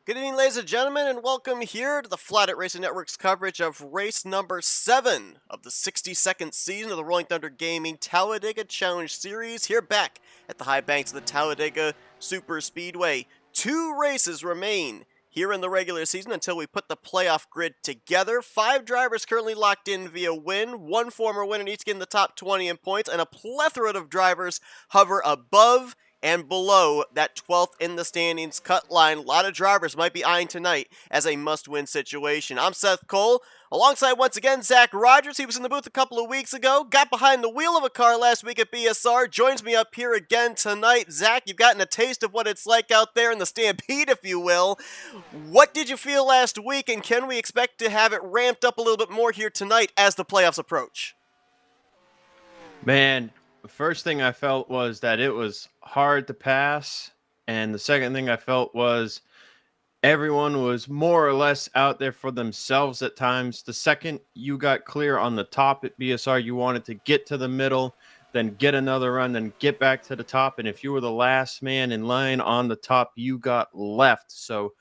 Good evening, ladies and gentlemen, and welcome here to the Flatout Racing Network's coverage of race number 7 of the 62nd season of the Rolling Thunder Gaming Talladega Challenge Series, here back at the high banks of the Talladega Super Speedway. 2 races remain here in the regular season until we put the playoff grid together. 5 drivers currently locked in via win, 1 former winner each getting the top 20 in points, and a plethora of drivers hover above and below that 12th in the standings cut line. A lot of drivers might be eyeing tonight as a must-win situation. I'm Seth Cole, alongside once again Zach Rogers. He was in the booth a couple of weeks ago, got behind the wheel of a car last week at BSR, joins me up here again tonight. Zach, you've gotten a taste of what it's like out there in the Stampede, if you will. What did you feel last week, and can we expect to have it ramped up a little bit more here tonight as the playoffs approach? Man, the first thing I felt was that it was hard to pass, and the second thing I felt was everyone was more or less out there for themselves at times. The second you got clear on the top at BSR, you wanted to get to the middle, then get another run, then get back to the top, and if you were the last man in line on the top, you got left. So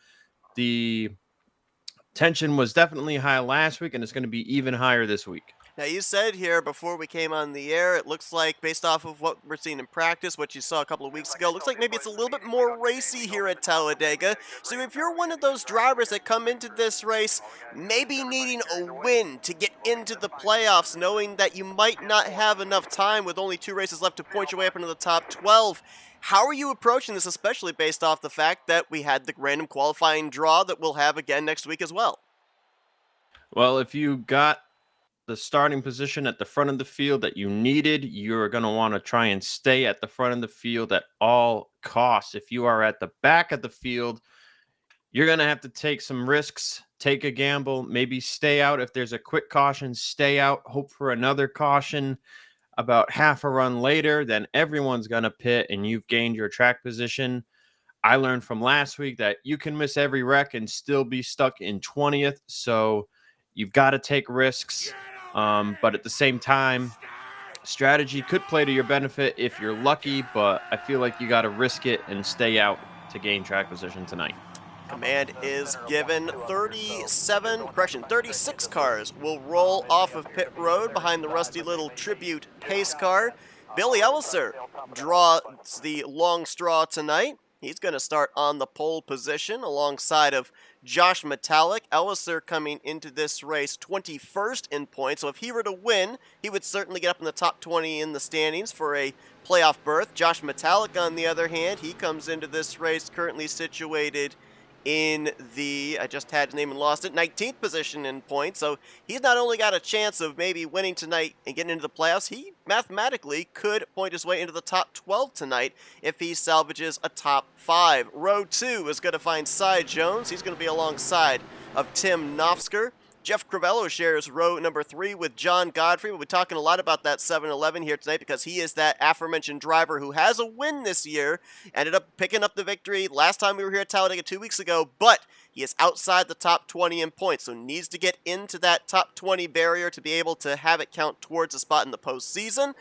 the tension was definitely high last week, and it's going to be even higher this week. Now, you said here before we came on the air, it looks like, based off of what we're seeing in practice, what you saw a couple of weeks ago, looks like maybe it's a little bit more racy here at Talladega. So if you're one of those drivers that come into this race maybe needing a win to get into the playoffs, knowing that you might not have enough time with only 2 races left to point your way up into the top 12, how are you approaching this, especially based off the fact that we had the random qualifying draw that we'll have again next week as well? Well, if you got the starting position at the front of the field that you needed, you're going to want to try and stay at the front of the field at all costs. If you are at the back of the field, you're going to have to take some risks, take a gamble, maybe stay out. If there's a quick caution, stay out, hope for another caution. About half a run later, then everyone's going to pit and you've gained your track position. I learned from last week that you can miss every wreck and still be stuck in 20th. So you've got to take risks. But at the same time, strategy could play to your benefit if you're lucky, but I feel like you got to risk it and stay out to gain track position tonight. Command is given. 36 cars will roll off of pit road behind the rusty little tribute pace car. Billy Elliser draws the long straw tonight. He's going to start on the pole position alongside of Josh Metallic. Elliser coming into this race 21st in points, so if he were to win, he would certainly get up in the top 20 in the standings for a playoff berth. Josh Metallic, on the other hand, he comes into this race currently situated in the, I just had his name and lost it, 19th position in points. So he's not only got a chance of maybe winning tonight and getting into the playoffs, he mathematically could point his way into the top 12 tonight if he salvages a top 5. Row 2 is going to find Cy Jones. He's going to be alongside of Tim Nofsker. Jeff Crivello shares row number 3 with John Godfrey. We'll be talking a lot about that 7-Eleven here tonight because he is that aforementioned driver who has a win this year, ended up picking up the victory last time we were here at Talladega 2 weeks ago, but he is outside the top 20 in points, so needs to get into that top 20 barrier to be able to have it count towards a spot in the postseason.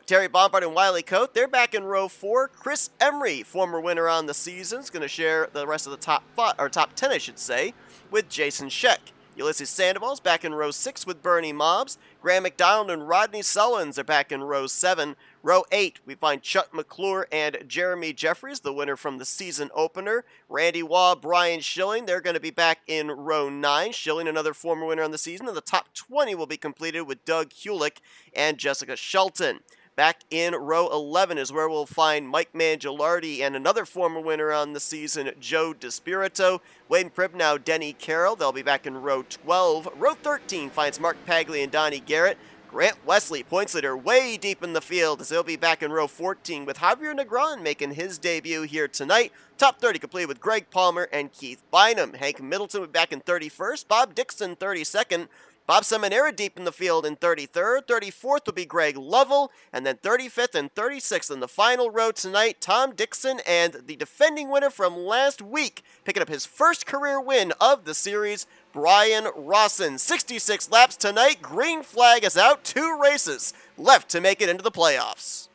Terry Bombard and Wiley Coate, they're back in row 4. Chris Emery, former winner on the season, is going to share the rest of the top 10, I should say, with Jason Scheck. Ulysses Sandoval's back in row 6 with Bernie Mobbs. Graham McDonald and Rodney Sullins are back in row 7. Row 8, we find Chuck McClure and Jeremy Jeffries, the winner from the season opener. Randy Waugh, Brian Schilling, they're going to be back in row 9. Schilling, another former winner on the season. And the top 20 will be completed with Doug Hulick and Jessica Shelton. Back in row 11 is where we'll find Mike Mangialardi and another former winner on the season, Joe DeSpirito. Wayne Pribnow, Denny Carroll, they'll be back in row 12. Row 13 finds Mark Pagli and Donnie Garrett. Grant Wesley, points leader, way deep in the field as they'll be back in row 14 with Javier Negron making his debut here tonight. Top 30 complete with Greg Palmer and Keith Bynum. Hank Middleton will be back in 31st. Bob Dixon, 32nd. Bob Seminara deep in the field in 33rd. 34th will be Greg Lovell. And then 35th and 36th in the final row tonight, Tom Dixon and the defending winner from last week, picking up his first career win of the series, Brian Rawson. 66 laps tonight. Green flag is out. 2 races left to make it into the playoffs.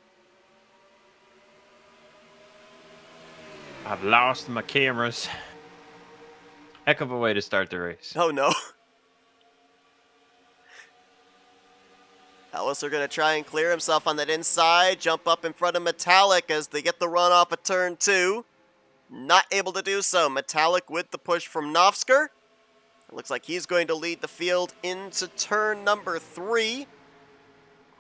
I've lost my cameras. Heck of a way to start the race. Oh no. Ellis are going to try and clear himself on that inside, jump up in front of Metallic as they get the run off of turn 2. Not able to do so. Metallic with the push from Novsker. It looks like he's going to lead the field into turn number 3.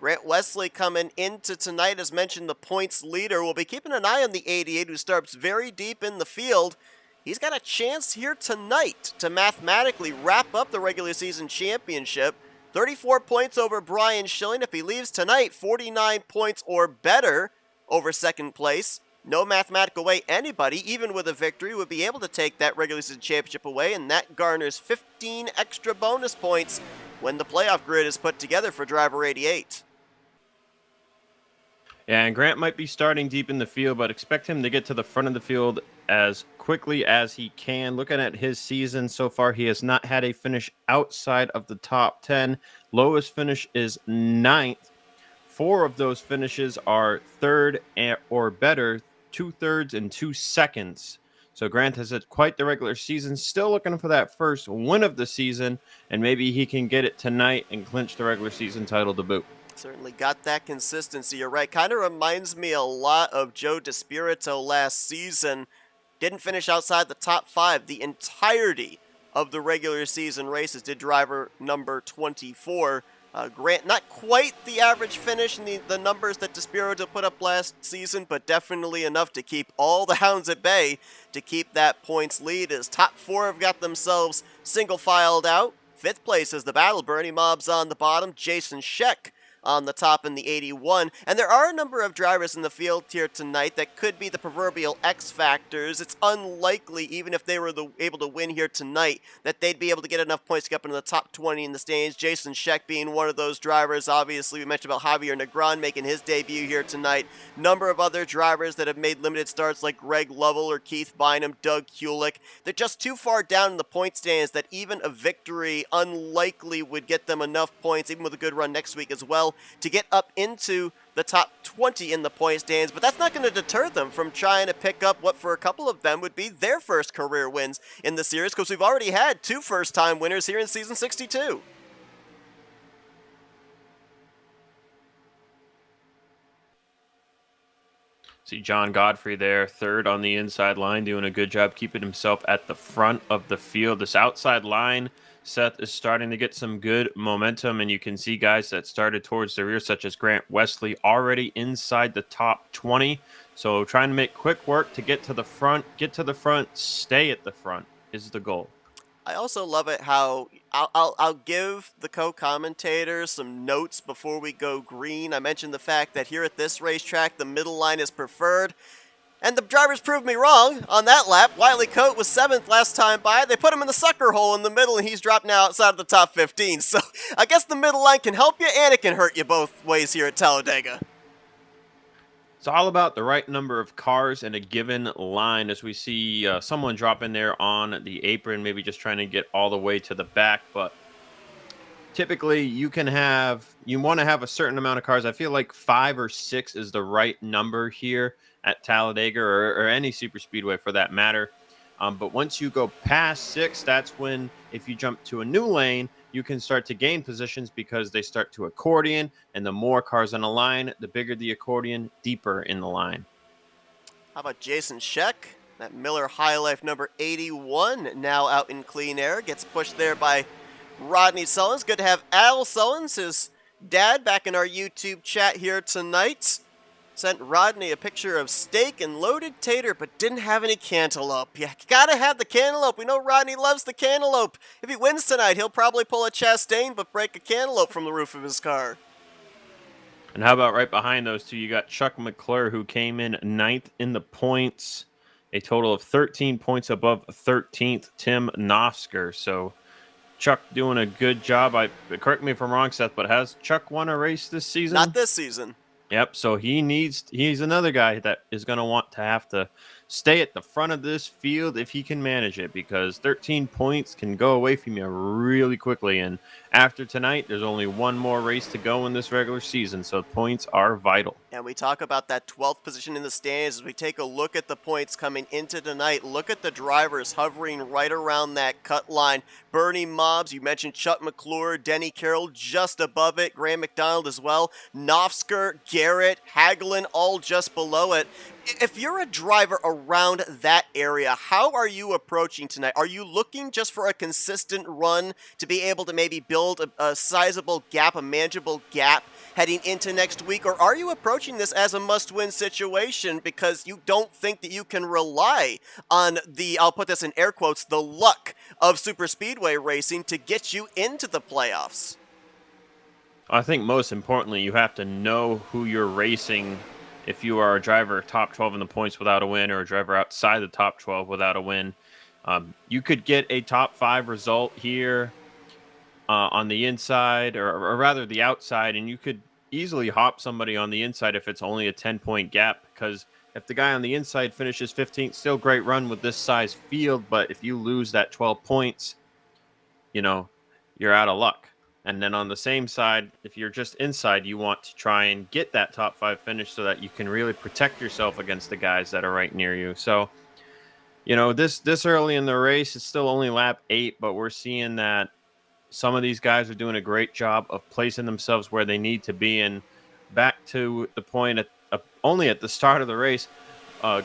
Grant Wesley coming into tonight, as mentioned, the points leader. We'll be keeping an eye on the 88, who starts very deep in the field. He's got a chance here tonight to mathematically wrap up the regular season championship. 34 points over Brian Schilling. If he leaves tonight, 49 points or better over second place. No mathematical way anybody, even with a victory, would be able to take that regular season championship away, and that garners 15 extra bonus points when the playoff grid is put together for driver 88. Yeah, and Grant might be starting deep in the field, but expect him to get to the front of the field as quickly as he can. Looking at his season so far, he has not had a finish outside of the top 10. Lowest finish is 9th. 4 of those finishes are 3rd or better, 2/3 and 2 seconds. So Grant has had quite the regular season, still looking for that first win of the season, and maybe he can get it tonight and clinch the regular season title to boot. Certainly got that consistency, you're right. Kind of reminds me a lot of Joe DeSpirito last season. Didn't finish outside the top 5 the entirety of the regular season races. Did driver number 24. Grant, not quite the average finish in the numbers that DeSpirito put up last season, but definitely enough to keep all the hounds at bay to keep that points lead, as top 4 have got themselves single-filed out. 5th place is the battle. Bernie Mob's on the bottom. Jason Scheck on the top in the 81. And there are a number of drivers in the field here tonight that could be the proverbial X factors. It's unlikely, even if they were able to win here tonight, that they'd be able to get enough points to get up into the top 20 in the standings. Jason Scheck being one of those drivers. Obviously, we mentioned about Javier Negron making his debut here tonight. Number of other drivers that have made limited starts, like Greg Lovell or Keith Bynum, Doug Kulik. They're just too far down in the point stands that even a victory unlikely would get them enough points, even with a good run next week as well, to get up into the top 20 in the point stands. But that's not going to deter them from trying to pick up what for a couple of them would be their first career wins in the series, because we've already had 2 first-time winners here in season 62. See John Godfrey there, 3rd on the inside line, doing a good job keeping himself at the front of the field. This outside line, Seth, is starting to get some good momentum, and you can see guys that started towards the rear, such as Grant Wesley, already inside the top 20. So trying to make quick work to get to the front, stay at the front is the goal. I also love it how I'll give the co-commentators some notes before we go green. I mentioned the fact that here at this racetrack, the middle line is preferred. And the drivers proved me wrong on that lap. Wiley Coate was 7th last time by. They put him in the sucker hole in the middle, and he's dropped now outside of the top 15. So I guess the middle line can help you, and it can hurt you both ways here at Talladega. It's all about the right number of cars in a given line, as we see someone drop in there on the apron, maybe just trying to get all the way to the back. But typically you want to have a certain amount of cars. I feel like 5 or 6 is the right number here at Talladega, or any super speedway for that matter. But once you go past 6, that's when, if you jump to a new lane, you can start to gain positions, because they start to accordion, and the more cars on a line, the bigger the accordion, deeper in the line. How about Jason Scheck? That Miller High Life number 81 now out in clean air. Gets pushed there by Rodney Sullins. Good to have Al Sullins, his dad, back in our YouTube chat here tonight. Sent Rodney a picture of steak and loaded tater, but didn't have any cantaloupe. You gotta have the cantaloupe. We know Rodney loves the cantaloupe. If he wins tonight, he'll probably pull a Chastain, but break a cantaloupe from the roof of his car. And how about right behind those two, you got Chuck McClure, who came in 9th in the points, a total of 13 points above 13th Tim Novsker. So Chuck doing a good job. Correct me if I'm wrong, Seth, but has Chuck won a race this season? Not this season. Yep, so he's another guy that is going to have to stay at the front of this field if he can manage it, because 13 points can go away from you really quickly. And after tonight, there's only one more race to go in this regular season, so points are vital. And we talk about that 12th position in the standings as we take a look at the points coming into tonight. Look at the drivers hovering right around that cut line. Bernie Mobbs, you mentioned Chuck McClure, Denny Carroll just above it, Graham McDonald as well, Knopfsker, Garrett, Hagelin all just below it. If you're a driver around that area, how are you approaching tonight? Are you looking just for a consistent run to be able to maybe build a sizable gap, a manageable gap heading into next week? Or are you approaching this as a must-win situation because you don't think that you can rely on the, I'll put this in air quotes, the luck of super speedway racing to get you into the playoffs? I think most importantly, you have to know who you're racing. If you are a driver top 12 in the points without a win, or a driver outside the top 12 without a win, you could get a top 5 result here on the inside, or rather the outside, and you could easily hop somebody on the inside if it's only a 10-point gap. Because if the guy on the inside finishes 15th, still great run with this size field, but if you lose that 12 points, you're out of luck. And then on the same side, if you're just inside, you want to try and get that top 5 finish so that you can really protect yourself against the guys that are right near you. So, this early in the race, it's still only lap 8, but we're seeing that some of these guys are doing a great job of placing themselves where they need to be. And back to the point only at the start of the race,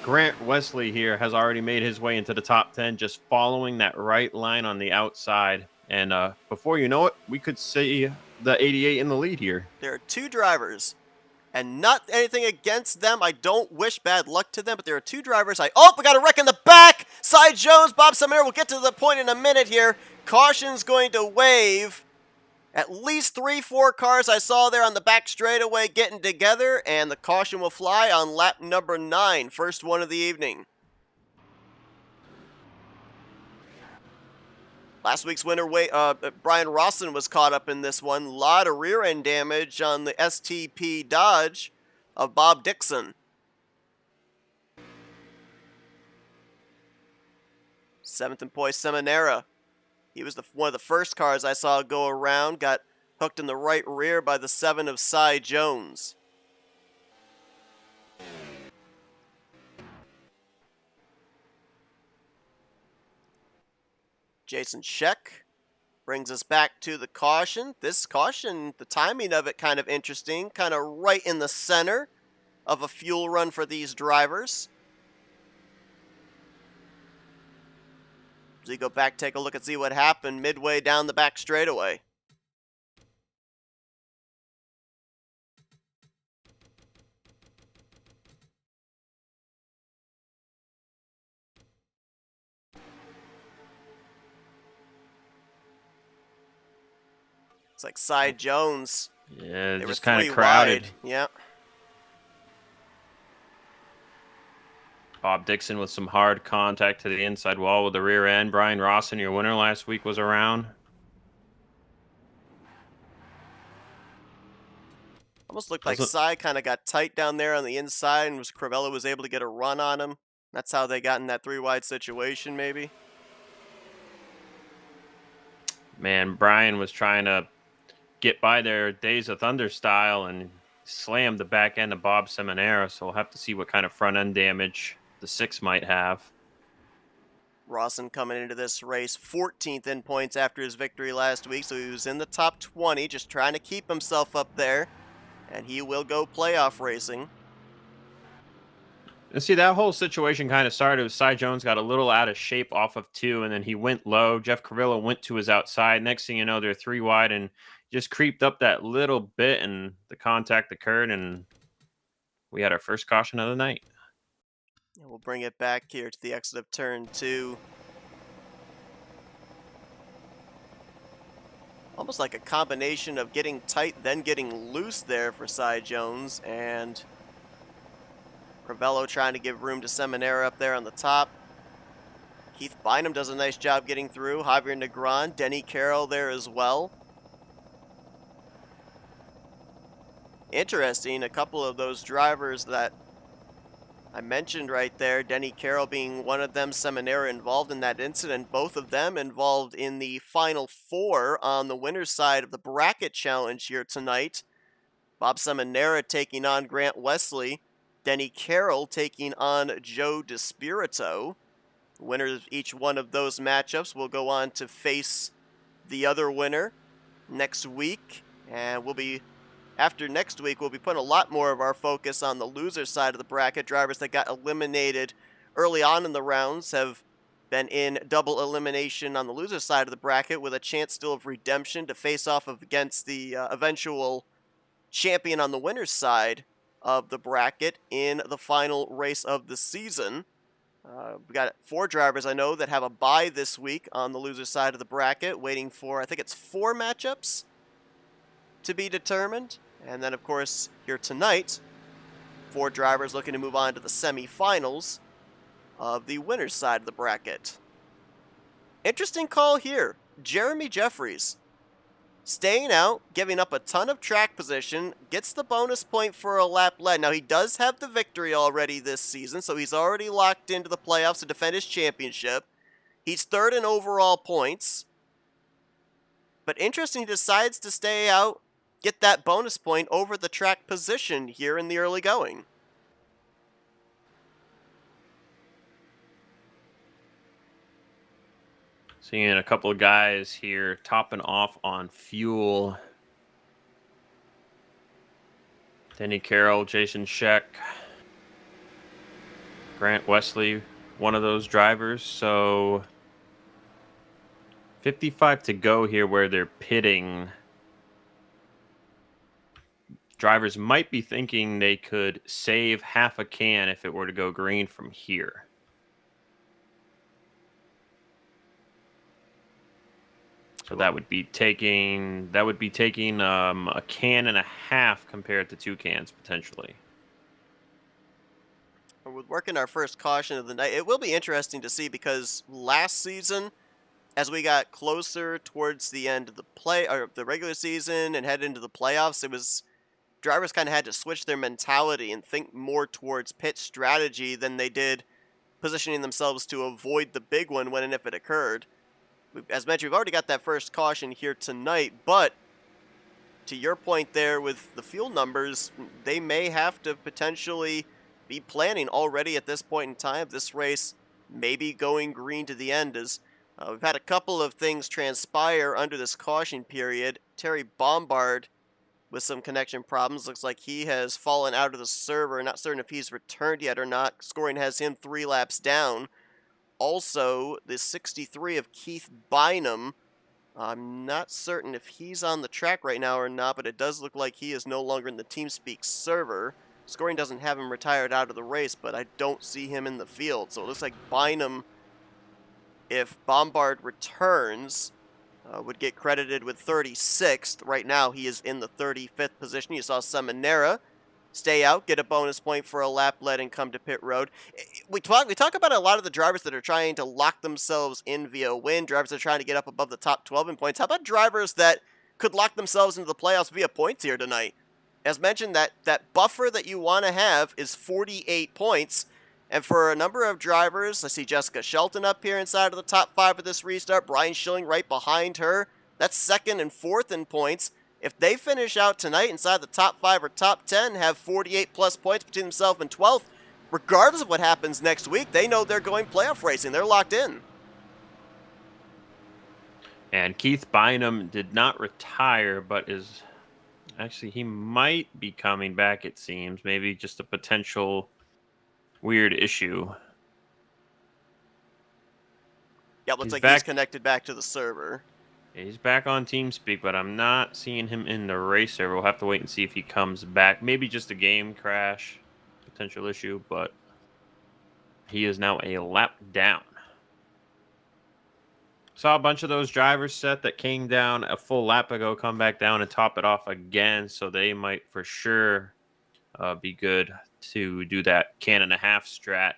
Grant Wesley here has already made his way into the top 10, just following that right line on the outside. And before you know it, we could see the 88 in the lead here. There are 2 drivers, and not anything against them. I don't wish bad luck to them, but there are 2 drivers. We got a wreck in the back. Cy Jones, Bob Samir, we'll get to the point in a minute here. Caution's going to wave. At least 3-4 cars I saw there on the back straightaway getting together, and the caution will fly on lap number 9, first one of the evening. Last week's winner, Brian Rawson, was caught up in this one. A lot of rear end damage on the STP Dodge of Bob Dixon. 7th in Poise Seminara. He was one of the first cars I saw go around. Got hooked in the right rear by the 7 of Cy Jones. Jason Scheck brings us back to the caution. This caution, the timing of it kind of interesting, kind of right in the center of a fuel run for these drivers. As we go back, take a look and see what happened midway down the back straightaway. It's like Cy Jones. Yeah, they just were kind of crowded. Wide. Yeah. Bob Dixon with some hard contact to the inside wall with the rear end. Brian Rawson, your winner last week, was around. Almost looked like Cy kind of got tight down there on the inside, and Crivello was able to get a run on him. That's how they got in that 3-wide situation, maybe. Man, Brian was trying to get by their Days of Thunder style and slammed the back end of Bob Seminara, so we'll have to see what kind of front end damage the 6 might have. Rawson coming into this race 14th in points after his victory last week, so he was in the top 20, just trying to keep himself up there, and he will go playoff racing. And see, that whole situation kind of started with Cy Jones got a little out of shape off of 2, and then he went low. Jeff Carrillo went to his outside. Next thing you know, they're 3 wide and just creeped up that little bit, and the contact occurred, and we had our first caution of the night. And we'll bring it back here to the exit of turn 2. Almost like a combination of getting tight, then getting loose there for Cy Jones, and Crivello trying to give room to Seminara up there on the top. Keith Bynum does a nice job getting through. Javier Negron, Denny Carroll there as well. Interesting, a couple of those drivers that I mentioned right there, Denny Carroll being one of them, Seminara involved in that incident, both of them involved in the final 4 on the winner's side of the bracket challenge here tonight. Bob Seminara taking on Grant Wesley. Denny Carroll taking on Joe DeSpirito. Winners of each one of those matchups will go on to face the other winner next week. And after next week, we'll be putting a lot more of our focus on the loser side of the bracket. Drivers that got eliminated early on in the rounds have been in double elimination on the loser side of the bracket with a chance still of redemption to face off against the eventual champion on the winner's side of the bracket in the final race of the season. We got 4 drivers I know that have a bye this week on the loser side of the bracket, waiting for, I think it's 4 matchups to be determined. And then, of course, here tonight, 4 drivers looking to move on to the semifinals of the winner's side of the bracket. Interesting call here. Jeremy Jeffries staying out, giving up a ton of track position, gets the bonus point for a lap led. Now, he does have the victory already this season, so he's already locked into the playoffs to defend his championship. He's 3rd in overall points. But interesting, he decides to stay out, get that bonus point over the track position here in the early going. Seeing a couple of guys here topping off on fuel. Denny Carroll, Jason Scheck, Grant Wesley, one of those drivers. So 55 to go here where they're pitting. Drivers might be thinking they could save half a can if it were to go green from here. So that would be taking a can and a half compared to 2 cans potentially. We're working our first caution of the night. It will be interesting to see because last season, as we got closer towards the end of the regular season and head into the playoffs, it was drivers kind of had to switch their mentality and think more towards pit strategy than they did positioning themselves to avoid the big one when and if it occurred. As mentioned, we've already got that first caution here tonight, but to your point there with the fuel numbers, they may have to potentially be planning already at this point in time. This race may be going green to the end as we've had a couple of things transpire under this caution period. Terry Bombard with some connection problems. Looks like he has fallen out of the server. Not certain if he's returned yet or not. Scoring has him 3 laps down. Also, the 63 of Keith Bynum. I'm not certain if he's on the track right now or not, but it does look like he is no longer in the TeamSpeak server. Scoring doesn't have him retired out of the race, but I don't see him in the field. So it looks like Bynum, if Bombard returns, would get credited with 36th. Right now, he is in the 35th position. You saw Seminara stay out, get a bonus point for a lap led, and come to pit road. We talk about a lot of the drivers that are trying to lock themselves in via a win, drivers that are trying to get up above the top 12 in points. How about drivers that could lock themselves into the playoffs via points here tonight? As mentioned, that buffer that you want to have is 48 points. And for a number of drivers, I see Jessica Shelton up here inside of the top 5 of this restart. Brian Schilling right behind her. That's 2nd and 4th in points. If they finish out tonight inside the top 5 or top 10, have 48 plus points between themselves and 12th, regardless of what happens next week, they know they're going playoff racing. They're locked in. And Keith Bynum did not retire, but is actually, he might be coming back, it seems. Maybe just a potential weird issue. Yeah, looks like he's connected back to the server. He's back on TeamSpeak, but I'm not seeing him in the race server. We'll have to wait and see if he comes back. Maybe just a game crash, potential issue, but he is now a lap down. Saw a bunch of those drivers set that came down a full lap ago come back down and top it off again, so they might for sure be good to do that can and a half strat.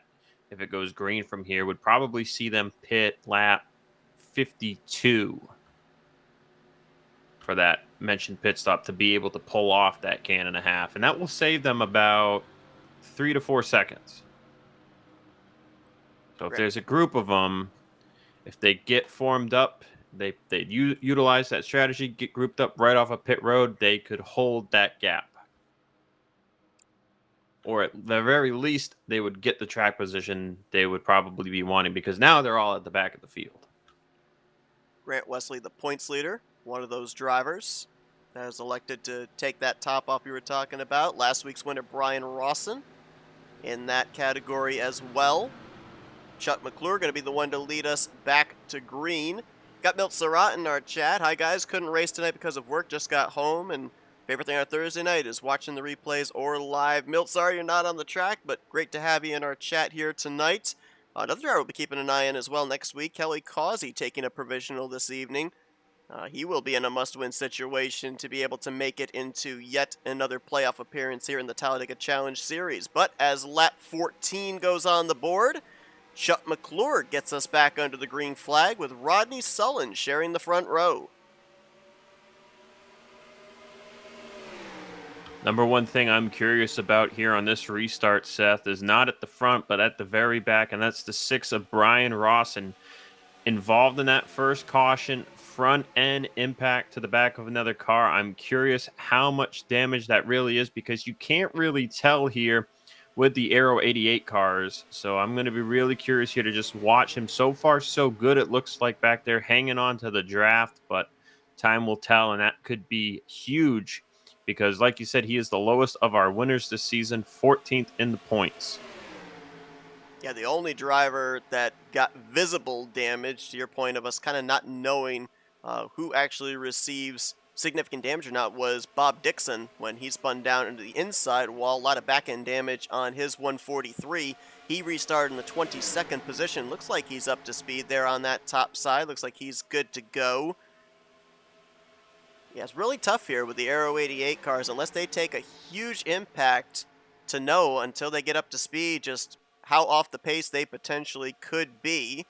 If it goes green from here, would probably see them pit lap 52 for that mentioned pit stop to be able to pull off that can and a half. And that will save them about 3 to 4 seconds. So if there's a group of them, if they get formed up, they utilize that strategy, get grouped up right off a pit road, they could hold that gap. or at the very least, they would get the track position they would probably be wanting because now they're all at the back of the field. Grant Wesley, the points leader, one of those drivers that has elected to take that top off you were talking about. Last week's winner, Brian Rawson, in that category as well. Chuck McClure going to be the one to lead us back to green. Got Milt Surratt in our chat. Hi, guys. Couldn't race tonight because of work. Just got home. And favorite thing on Thursday night is watching the replays or live. Milt, sorry you're not on the track, but great to have you in our chat here tonight. Another driver we'll be keeping an eye on as well next week. Kelly Causey taking a provisional this evening. He will be in a must-win situation to be able to make it into yet another playoff appearance here in the Talladega Challenge Series. But as lap 14 goes on the board, Chuck McClure gets us back under the green flag with Rodney Sullen sharing the front row. Number one thing I'm curious about here on this restart, Seth, is not at the front, but at the very back, and that's the 6 of Brian Rawson. Involved in that first caution, front end impact to the back of another car. I'm curious how much damage that really is because you can't really tell here with the Aero 88 cars. So I'm going to be really curious here to just watch him. So far, so good. It looks like back there hanging on to the draft, but time will tell, and that could be huge because, like you said, he is the lowest of our winners this season, 14th in the points. Yeah, the only driver that got visible damage, to your point of us kind of not knowing who actually receives significant damage or not, was Bob Dixon when he spun down into the inside wall. A lot of back-end damage on his 143. He restarted in the 22nd position. Looks like he's up to speed there on that top side. Looks like he's good to go. Yeah, it's really tough here with the Aero 88 cars unless they take a huge impact to know until they get up to speed just how off the pace they potentially could be.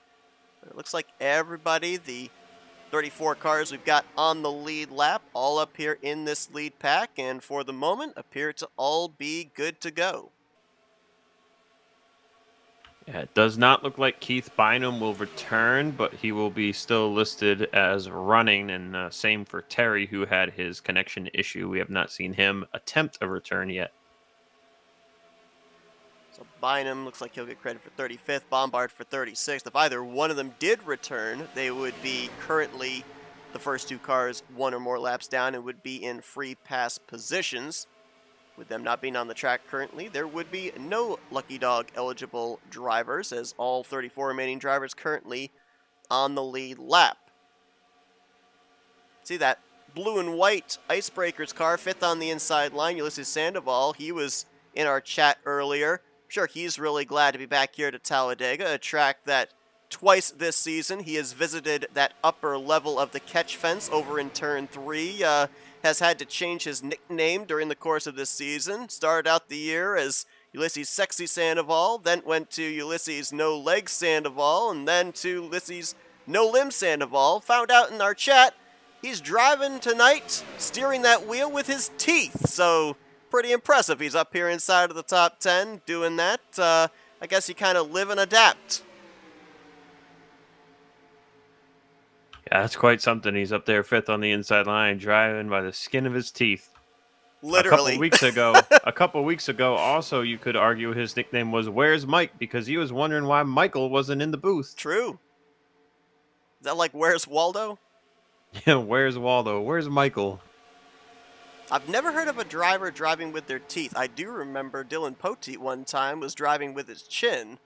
But it looks like everybody, the 34 cars we've got on the lead lap, all up here in this lead pack, and for the moment appear to all be good to go. Yeah, it does not look like Keith Bynum will return, but he will be still listed as running, and same for Terry, who had his connection issue. We have not seen him attempt a return yet. So Bynum looks like he'll get credit for 35th, Bombard for 36th. If either one of them did return, they would be currently the first two cars one or more laps down and would be in free pass positions. With them not being on the track currently, there would be no Lucky Dog eligible drivers, as all 34 remaining drivers currently on the lead lap. See that blue and white Icebreakers car, 5th on the inside line, Ulysses Sandoval. He was in our chat earlier. I'm sure he's really glad to be back here to Talladega, a track that twice this season he has visited that upper level of the catch fence over in Turn 3. Has had to change his nickname during the course of this season. Started out the year as Ulysses Sexy Sandoval, then went to Ulysses No Legs Sandoval, and then to Ulysses No Limb Sandoval. Found out in our chat he's driving tonight, steering that wheel with his teeth. So pretty impressive. He's up here inside of the top 10 doing that. I guess you kind of live and adapt. Yeah, that's quite something. He's up there 5th on the inside line, driving by the skin of his teeth. Literally. A couple weeks ago, also you could argue his nickname was "Where's Mike?" because he was wondering why Michael wasn't in the booth. True. Is that like Where's Waldo? Yeah, where's Waldo? Where's Michael? I've never heard of a driver driving with their teeth. I do remember Dylan Poteet one time was driving with his chin.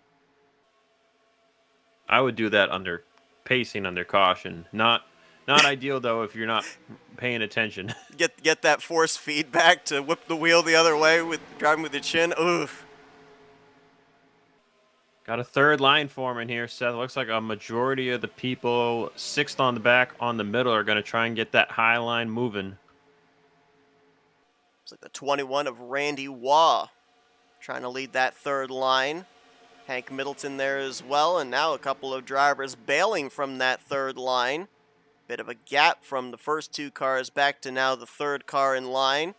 I would do that under pacing, under caution. Not ideal though if you're not paying attention. Get that force feedback to whip the wheel the other way with driving with your chin. Oof. Got a third line foreman here, Seth. Looks like a majority of the people 6th on the back, on the middle, are going to try and get that high line moving. It's like the 21 of Randy Waugh trying to lead that third line. Hank Middleton there as well, and now a couple of drivers bailing from that third line. Bit of a gap from the first two cars back to now the third car in line.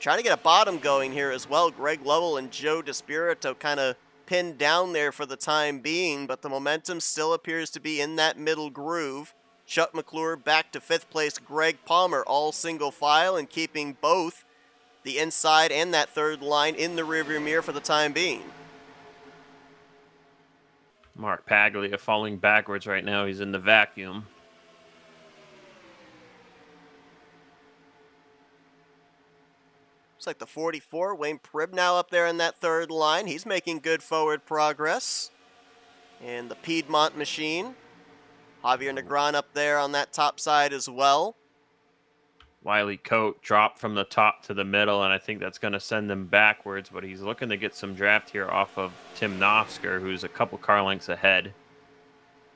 Trying to get a bottom going here as well. Greg Lovell and Joe DeSpirito kind of pinned down there for the time being, but the momentum still appears to be in that middle groove. Chuck McClure back to 5th place. Greg Palmer all single file and keeping both the inside and that third line in the rearview mirror for the time being. Mark Paglia falling backwards right now. He's in the vacuum. Looks like the 44, Wayne Prib now up there in that third line. He's making good forward progress. And the Piedmont machine. Javier Negron up there on that top side as well. Wiley Coat dropped from the top to the middle, and I think that's going to send them backwards, but he's looking to get some draft here off of Tim Nofsker, who's a couple car lengths ahead.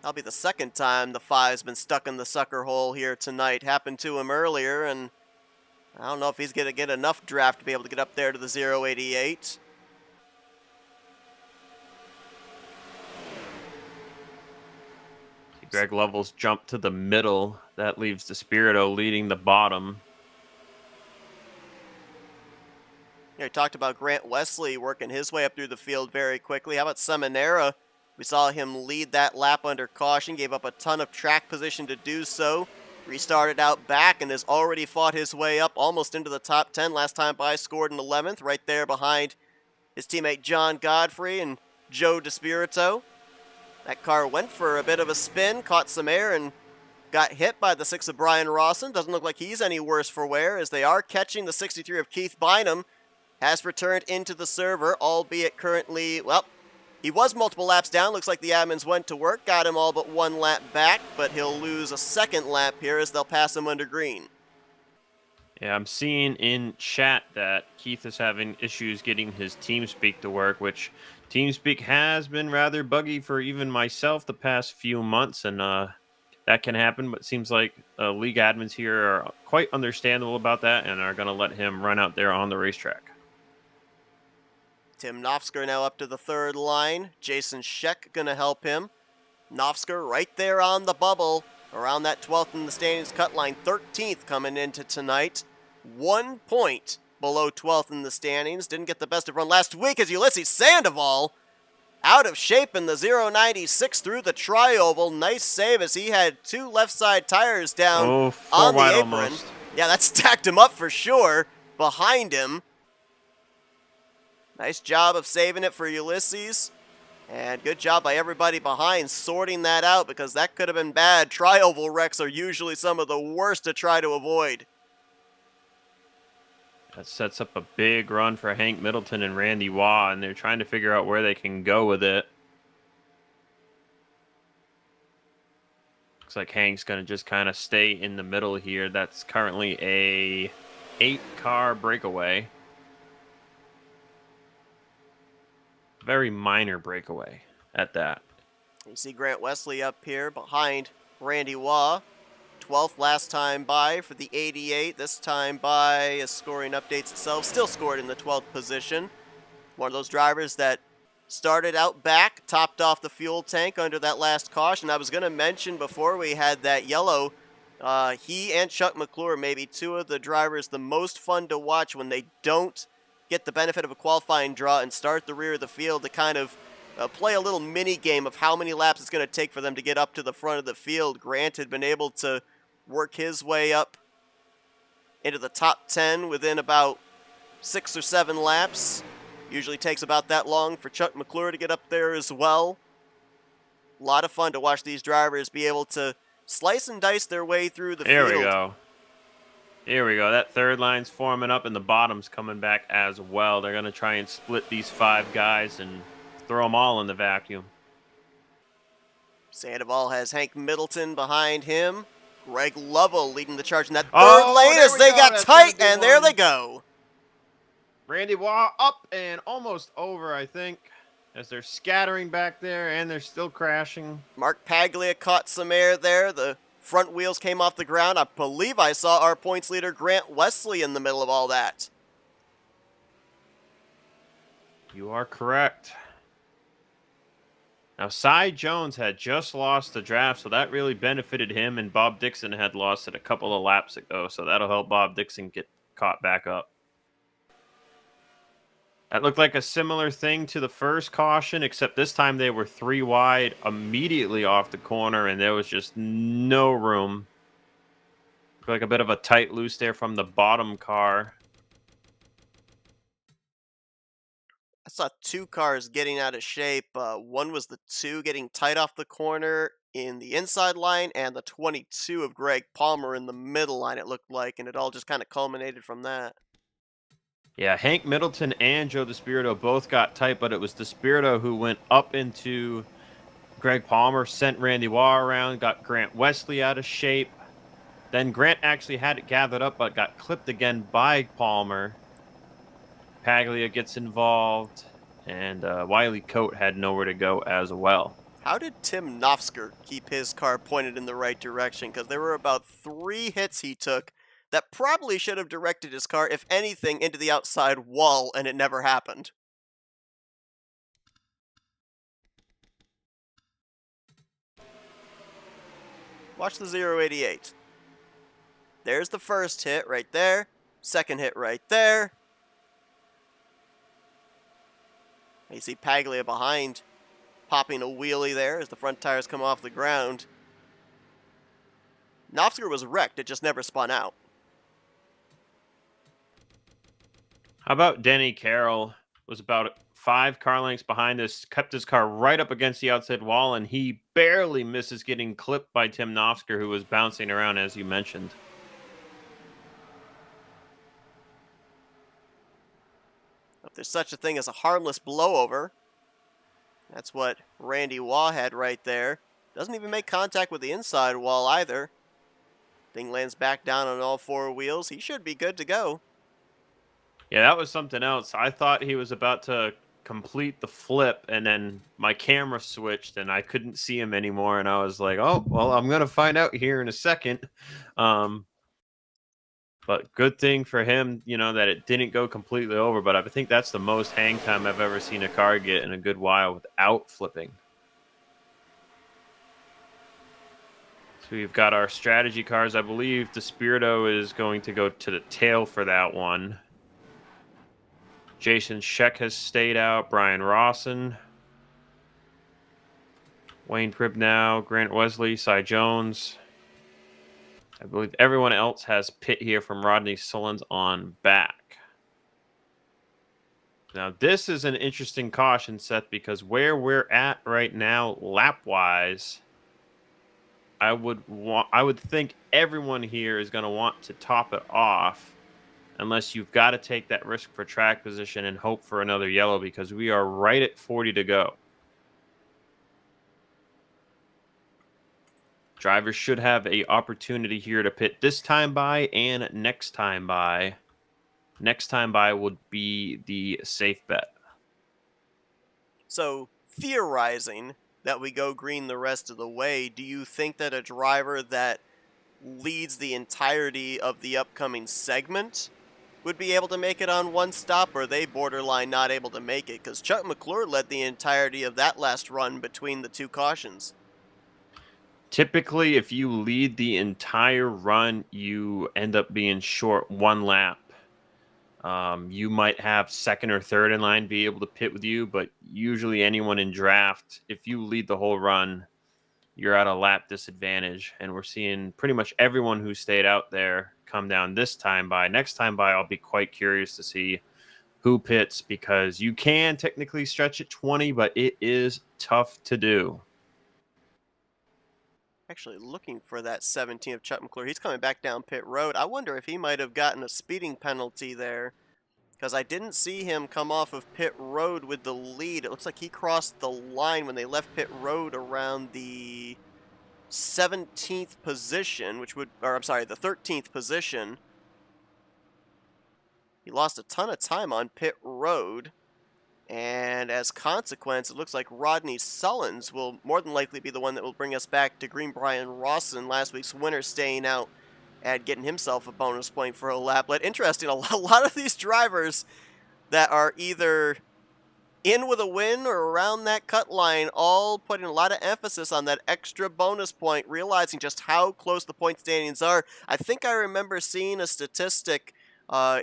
That'll be the second time the 5's been stuck in the sucker hole here tonight. Happened to him earlier, and I don't know if he's going to get enough draft to be able to get up there to the 088. Greg Lovell's jump to the middle. That leaves Despirito leading the bottom. Yeah, we talked about Grant Wesley working his way up through the field very quickly. How about Seminara? We saw him lead that lap under caution, gave up a ton of track position to do so. Restarted out back and has already fought his way up almost into the top 10. Last time by, scored in 11th, right there behind his teammate John Godfrey and Joe Despirito. That car went for a bit of a spin, caught some air, and got hit by the 6 of Brian Rawson. Doesn't look like he's any worse for wear, as they are catching the 63 of Keith Bynum. Has returned into the server, albeit currently, well, he was multiple laps down. Looks like the admins went to work, got him all but 1 lap back, but he'll lose a second lap here as they'll pass him under green. Yeah, I'm seeing in chat that Keith is having issues getting his TeamSpeak to work, which TeamSpeak has been rather buggy for even myself the past few months, and that can happen, but it seems like league admins here are quite understandable about that and are going to let him run out there on the racetrack. Tim Nofsker now up to the third line. Jason Scheck going to help him. Nofsker right there on the bubble, around that 12th in the standings cut line, 13th coming into tonight. 1 point below 12th in the standings. Didn't get the best of run last week as Ulysses Sandoval out of shape in the 096 through the tri-oval. Nice save as he had 2 left side tires down on the apron. Almost. Yeah, that stacked him up for sure behind him. Nice job of saving it for Ulysses. And good job by everybody behind sorting that out, because that could have been bad. Tri-oval wrecks are usually some of the worst to try to avoid. That sets up a big run for Hank Middleton and Randy Waugh, and they're trying to figure out where they can go with it. Looks like Hank's going to just kind of stay in the middle here. That's currently a 8-car breakaway. Very minor breakaway at that. You see Grant Wesley up here behind Randy Waugh. 12th last time by for the 88. This time by, as scoring updates itself, still scored in the 12th position. One of those drivers that started out back, topped off the fuel tank under that last caution. I was going to mention before we had that yellow, he and Chuck McClure may be 2 of the drivers the most fun to watch when they don't get the benefit of a qualifying draw and start the rear of the field to kind of play a little mini game of how many laps it's going to take for them to get up to the front of the field. Grant had been able to work his way up into the top 10 within about 6 or 7 laps. Usually takes about that long for Chuck McClure to get up there as well. A lot of fun to watch these drivers be able to slice and dice their way through the field. Here we go. Here we go. That third line's forming up, and the bottom's coming back as well. They're going to try and split these 5 guys and throw them all in the vacuum. Sandoval has Hank Middleton behind him. Greg Lovell leading the charge in that third lane as they got tight, and there they go. Randy Waugh up and almost over, I think, as they're scattering back there, and they're still crashing. Mark Paglia caught some air there. The front wheels came off the ground. I believe I saw our points leader Grant Wesley in the middle of all that. You are correct. Now, Cy Jones had just lost the draft, so that really benefited him, and Bob Dixon had lost it a couple of laps ago, so that'll help Bob Dixon get caught back up. That looked like a similar thing to the first caution, except this time they were 3 wide immediately off the corner, and there was just no room. Looked like a bit of a tight loose there from the bottom car. I saw two cars getting out of shape. One was the 2 getting tight off the corner in the inside line, and the 22 of Greg Palmer in the middle line, it looked like, and it all just kind of culminated from that. Yeah, Hank Middleton and Joe DeSpirito both got tight, but it was DeSpirito who went up into Greg Palmer, sent Randy Waugh around, got Grant Wesley out of shape. Then Grant actually had it gathered up, but got clipped again by Palmer. Paglia gets involved, and Wiley Coate had nowhere to go as well. How did Tim Nofsker keep his car pointed in the right direction? Because there were about 3 hits he took that probably should have directed his car, if anything, into the outside wall, and it never happened. Watch the 088. There's the first hit right there. Second hit right there. You see Paglia behind, popping a wheelie there as the front tires come off the ground. Nofsker was wrecked, it just never spun out. How about Denny Carroll? Was about 5 car lengths behind us, kept his car right up against the outside wall, and he barely misses getting clipped by Tim Nofsker, who was bouncing around, as you mentioned. If there's such a thing as a harmless blowover, that's what Randy Waugh had right there. Doesn't even make contact with the inside wall either. Thing lands back down on all 4 wheels. He should be good to go. Yeah, that was something else. I thought he was about to complete the flip, and then my camera switched, and I couldn't see him anymore, and I was like, oh, well, I'm going to find out here in a second. But good thing for him, that it didn't go completely over, but I think that's the most hang time I've ever seen a car get in a good while without flipping. So we've got our strategy cars. I believe DeSpirito is going to go to the tail for that one. Jason Scheck has stayed out. Brian Rawson. Wayne Pribnow. Grant Wesley. Cy Jones. I believe everyone else has pit here from Rodney Sullins on back. Now, this is an interesting caution, Seth, because where we're at right now, lap-wise, I would think everyone here is going to want to top it off, unless you've got to take that risk for track position and hope for another yellow, because we are right at 40 to go. Drivers should have an opportunity here to pit this time by and next time by. Next time by would be the safe bet. So, theorizing that we go green the rest of the way, do you think that a driver that leads the entirety of the upcoming segment would be able to make it on one stop, or are they borderline not able to make it? Because Chuck McClure led the entirety of that last run between the 2 cautions. Typically, if you lead the entire run, you end up being short 1 lap. You might have second or third in line be able to pit with you, but usually anyone in draft, if you lead the whole run, you're at a lap disadvantage. And we're seeing pretty much everyone who stayed out there come down this time by. Next time by, I'll be quite curious to see who pits, because you can technically stretch at 20, but it is tough to do. Actually looking for that 17 of Chuck McClure. He's coming back down pit road. I wonder if he might have gotten a speeding penalty there, because I didn't see him come off of pit road with the lead. It looks like he crossed the line when they left pit road around the 17th position, the 13th position. He lost a ton of time on pit road. And as consequence, it looks like Rodney Sullins will more than likely be the one that will bring us back to green. Brian Rawson, last week's winner, staying out and getting himself a bonus point for a laplet. Interesting, a lot of these drivers that are either in with a win or around that cut line, all putting a lot of emphasis on that extra bonus point, realizing just how close the point standings are. I think I remember seeing a statistic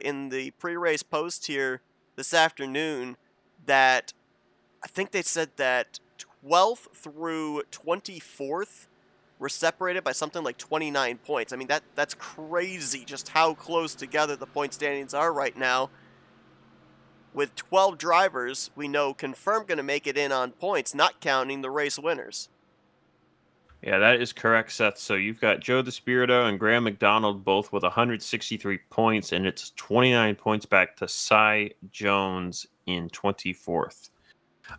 in the pre-race post here this afternoon that I think they said that 12th through 24th were separated by something like 29 points. I mean, that's crazy just how close together the point standings are right now. with 12 drivers we know confirmed going to make it in on points, not counting the race winners. Yeah, that is correct, Seth. So you've got Joe DeSpirito and Graham McDonald both with 163 points, and it's 29 points back to Cy Jones in 24th.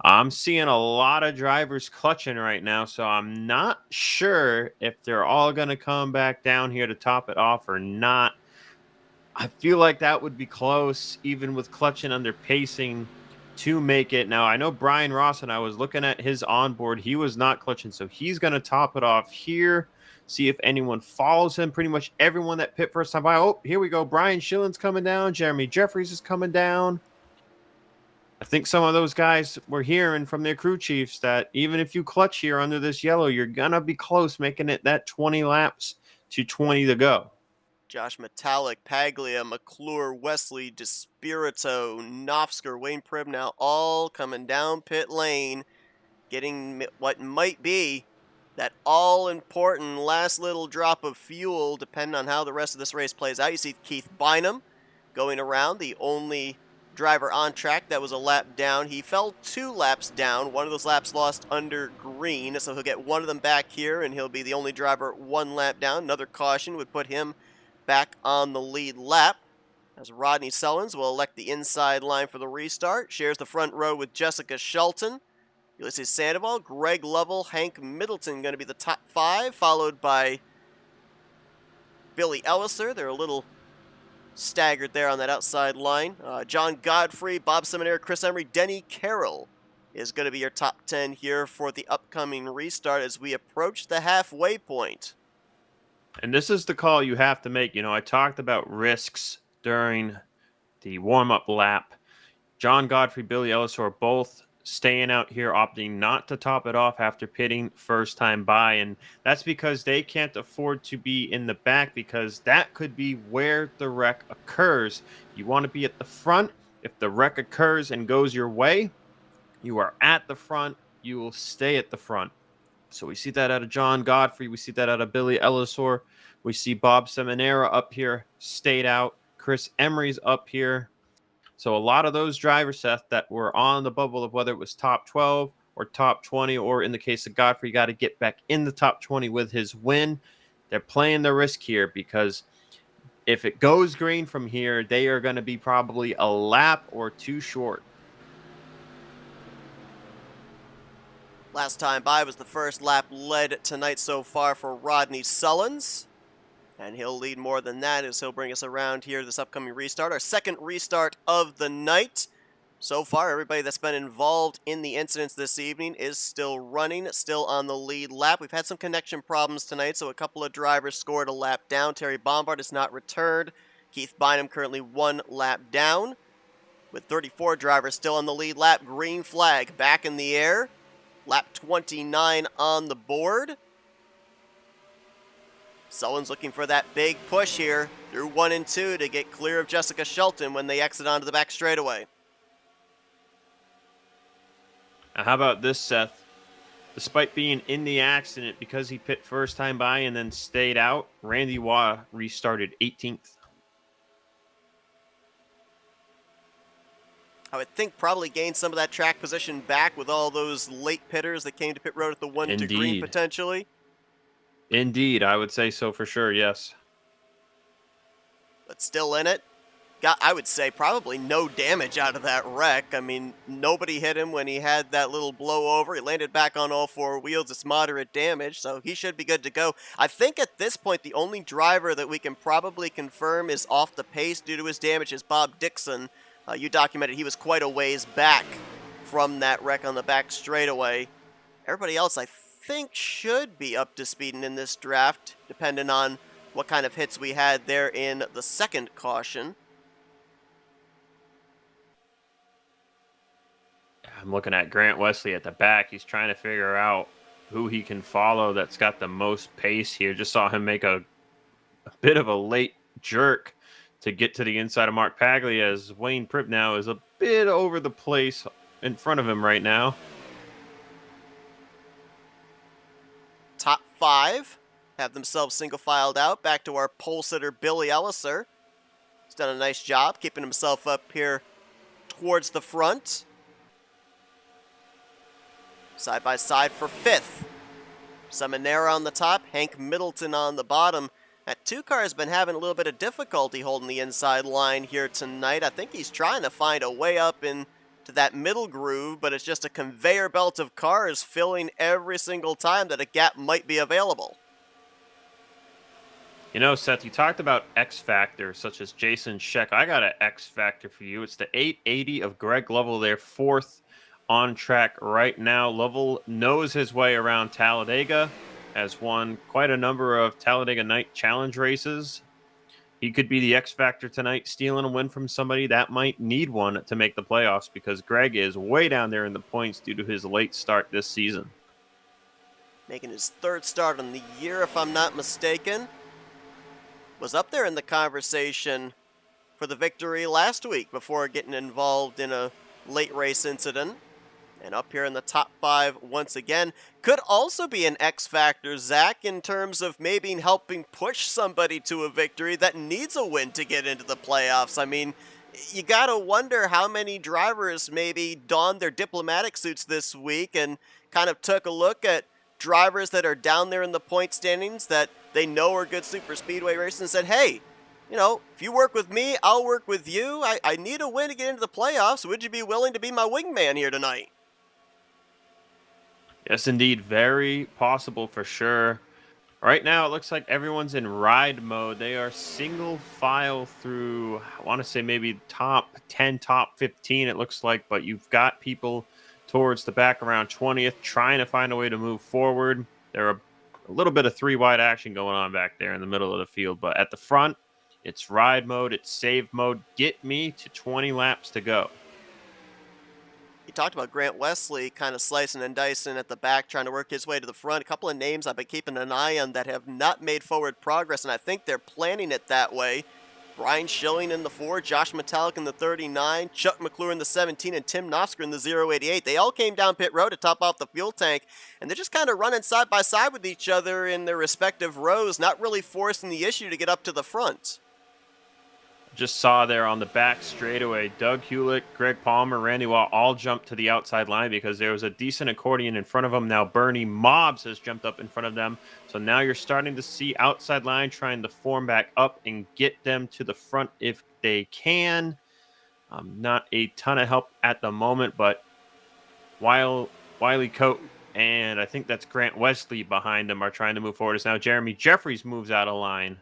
I'm seeing a lot of drivers clutching right now, so I'm not sure if they're all going to come back down here to top it off or not. I feel like that would be close, even with clutching under pacing to make it. Now, I know Brian Ross, and I was looking at his onboard. He was not clutching, so he's going to top it off here. See if anyone follows him. Pretty much everyone that pit first time by. Oh, here we go. Brian Schillen's coming down. Jeremy Jeffries is coming down. I think some of those guys were hearing from their crew chiefs that even if you clutch here under this yellow, you're going to be close, making it that 20 laps to 20 to go. Josh Metallic, Paglia, McClure, Wesley, DeSpirito, Knopfsker, Wayne Pribnow, all coming down pit lane, getting what might be that all-important last little drop of fuel, depending on how the rest of this race plays out. You see Keith Bynum going around, the only driver on track that was a lap down. He fell 2 laps down. One of those laps lost under green, so he'll get one of them back here, and he'll be the only driver 1 lap down. Another caution would put him back on the lead lap, as Rodney Sullins will elect the inside line for the restart. Shares the front row with Jessica Shelton, Ulysses Sandoval, Greg Lovell, Hank Middleton going to be the top 5, followed by Billy Elliser. They're a little staggered there on that outside line. John Godfrey, Bob Seminaire, Chris Emery, Denny Carroll is going to be your top 10 here for the upcoming restart as we approach the halfway point. And this is the call you have to make. You know, I talked about risks during the warm-up lap. John Godfrey, Billy Ellis are both staying out here, opting not to top it off after pitting first time by. And that's because they can't afford to be in the back, because that could be where the wreck occurs. You want to be at the front. If the wreck occurs and goes your way, you are at the front. You will stay at the front. So we see that out of John Godfrey. We see that out of Billy Ellisor. We see Bob Seminara up here, stayed out. Chris Emery's up here. So a lot of those drivers, Seth, that were on the bubble of whether it was top 12 or top 20, or in the case of Godfrey, got to get back in the top 20 with his win. They're playing the risk here, because if it goes green from here, they are going to be probably a lap or 2 short. Last time by was the first lap led tonight so far for Rodney Sullins. And he'll lead more than that as he'll bring us around here this upcoming restart. Our second restart of the night. So far, everybody that's been involved in the incidents this evening is still running, still on the lead lap. We've had some connection problems tonight, so a couple of drivers scored a lap down. Terry Bombard has not returned. Keith Bynum currently 1 lap down. With 34 drivers still on the lead lap, green flag back in the air. Lap 29 on the board. Sullins looking for that big push here through 1 and 2 to get clear of Jessica Shelton when they exit onto the back straightaway. Now, how about this, Seth? Despite being in the accident, because he pit first time by and then stayed out, Randy Waugh restarted 18th. I would think probably gained some of that track position back with all those late pitters that came to pit road at the 1 to green potentially. Indeed, I would say so for sure, yes. But still in it. Got, I would say, probably no damage out of that wreck. I mean, nobody hit him when he had that little blow over. He landed back on all 4 wheels. It's moderate damage, so he should be good to go. I think at this point, the only driver that we can probably confirm is off the pace due to his damage is Bob Dixon. You documented he was quite a ways back from that wreck on the back straightaway. Everybody else, I think, should be up to speed in this draft, depending on what kind of hits we had there in the second caution. I'm looking at Grant Wesley at the back. He's trying to figure out who he can follow that's got the most pace here. Just saw him make a bit of a late jerk to get to the inside of Mark Paglia, as Wayne Pribnow is a bit over the place in front of him right now. Top 5 have themselves single filed out. Back to our pole sitter, Billy Elliser. He's done a nice job keeping himself up here towards the front. Side by side for 5th. Seminara on the top, Hank Middleton on the bottom. That 2-car has been having a little bit of difficulty holding the inside line here tonight. I think he's trying to find a way up into that middle groove, but it's just a conveyor belt of cars filling every single time that a gap might be available. You know, Seth, you talked about X Factor, such as Jason Scheck. I got an X Factor for you. It's the 880 of Greg Lovell there, 4th on track right now. Lovell knows his way around Talladega, has won quite a number of Talladega Night Challenge races. He could be the X Factor tonight, stealing a win from somebody that might need one to make the playoffs, because Greg is way down there in the points due to his late start this season. Making his 3rd start on the year, if I'm not mistaken. Was up there in the conversation for the victory last week before getting involved in a late race incident. And up here in the top 5 once again. Could also be an X factor, Zach, in terms of maybe helping push somebody to a victory that needs a win to get into the playoffs. I mean, you gotta wonder how many drivers maybe donned their diplomatic suits this week and kind of took a look at drivers that are down there in the point standings that they know are good super speedway racers and said, hey, you know, if you work with me, I'll work with you. I need a win to get into the playoffs. Would you be willing to be my wingman here tonight? Yes, indeed. Very possible for sure. Right now, it looks like everyone's in ride mode. They are single file through, I want to say maybe top 10, top 15, it looks like. But you've got people towards the back around 20th trying to find a way to move forward. There are a little bit of 3-wide action going on back there in the middle of the field. But at the front, it's ride mode, it's save mode. Get me to 20 laps to go. You talked about Grant Wesley kind of slicing and dicing at the back, trying to work his way to the front. A couple of names I've been keeping an eye on that have not made forward progress, and I think they're planning it that way. Brian Schilling in the 4, Josh Metallic in the 39, Chuck McClure in the 17, and Tim Nosker in the 088. They all came down pit road to top off the fuel tank, and they're just kind of running side by side with each other in their respective rows, not really forcing the issue to get up to the front. Just saw there on the back straightaway, Doug Hewlett, Greg Palmer, Randy Waugh all jumped to the outside line because there was a decent accordion in front of them. Now Bernie Mobbs has jumped up in front of them. So now you're starting to see outside line trying to form back up and get them to the front if they can. Not a ton of help at the moment, but Wiley Coate and I think that's Grant Wesley behind them are trying to move forward. As now Jeremy Jeffries moves out of line.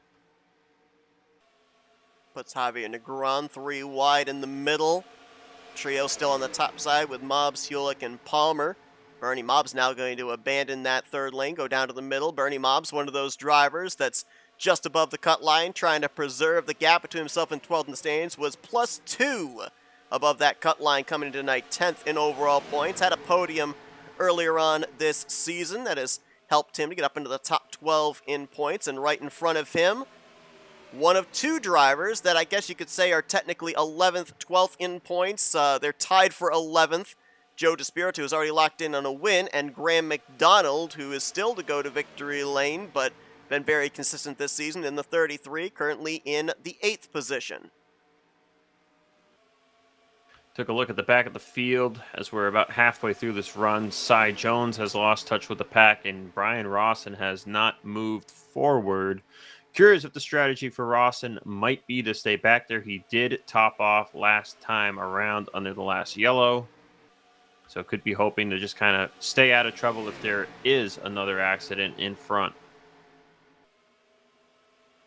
Puts Javier Negron 3 wide in the middle. Trio still on the top side with Mobbs, Hewlett, and Palmer. Bernie Mobbs now going to abandon that 3rd lane, go down to the middle. Bernie Mobbs, one of those drivers that's just above the cut line, trying to preserve the gap between himself and 12th in the standings, was +2 above that cut line coming into tonight, 10th in overall points. Had a podium earlier on this season that has helped him to get up into the top 12 in points, and right in front of him, one of 2 drivers that I guess you could say are technically 11th, 12th in points. They're tied for 11th. Joe DeSpirito, who's already locked in on a win, and Graham McDonald, who is still to go to victory lane, but been very consistent this season in the 33, currently in the 8th position. Took a look at the back of the field as we're about halfway through this run. Cy Jones has lost touch with the pack, and Brian Rawson has not moved forward. Curious if the strategy for Rawson might be to stay back there. He did top off last time around under the last yellow. So could be hoping to just kind of stay out of trouble if there is another accident in front.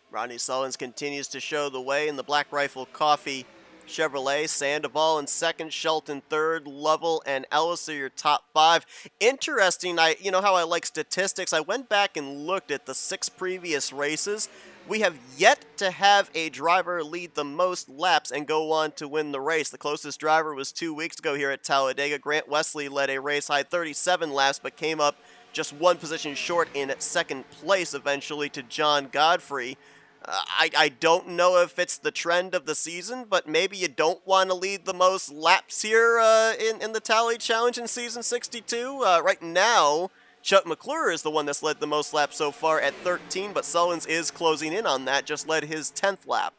Ronnie Sullins continues to show the way in the Black Rifle Coffee Chevrolet. Sandoval in 2nd, Shelton 3rd, Lovell and Ellis are your top 5. Interesting, you know how I like statistics. I went back and looked at the 6 previous races. We have yet to have a driver lead the most laps and go on to win the race. The closest driver was 2 weeks ago here at Talladega. Grant Wesley led a race high 37 laps, but came up just 1 position short in 2nd place eventually to John Godfrey. I don't know if it's the trend of the season, but maybe you don't want to lead the most laps here in the Tally Challenge in Season 62. Right now, Chuck McClure is the one that's led the most laps so far at 13, but Sullins is closing in on that, just led his 10th lap.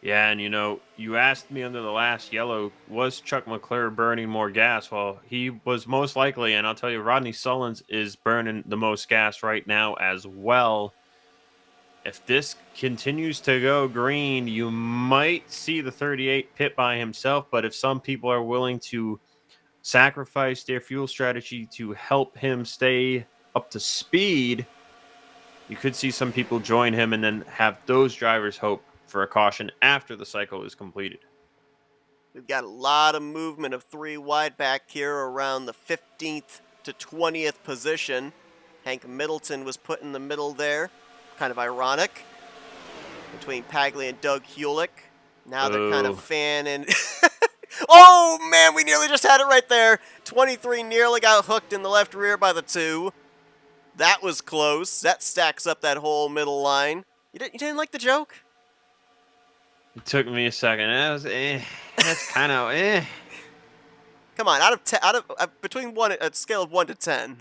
Yeah, and you asked me under the last yellow, was Chuck McClure burning more gas? Well, he was most likely, and I'll tell you, Rodney Sullins is burning the most gas right now as well. If this continues to go green, you might see the 38 pit by himself, but if some people are willing to sacrifice their fuel strategy to help him stay up to speed, you could see some people join him and then have those drivers hope for a caution after the cycle is completed. We've got a lot of movement of 3 wide back here around the 15th to 20th position. Hank Middleton was put in the middle there. Kind of ironic. Between Paglia and Doug Hewlick. Now they're kind of Oh, fanning. Oh, man, we nearly just had it right there. 23 nearly got hooked in the left rear by the 2. That was close. That stacks up that whole middle line. You didn't like the joke? it took me a second. That was That's kind of Come on, between a scale of 1 to 10.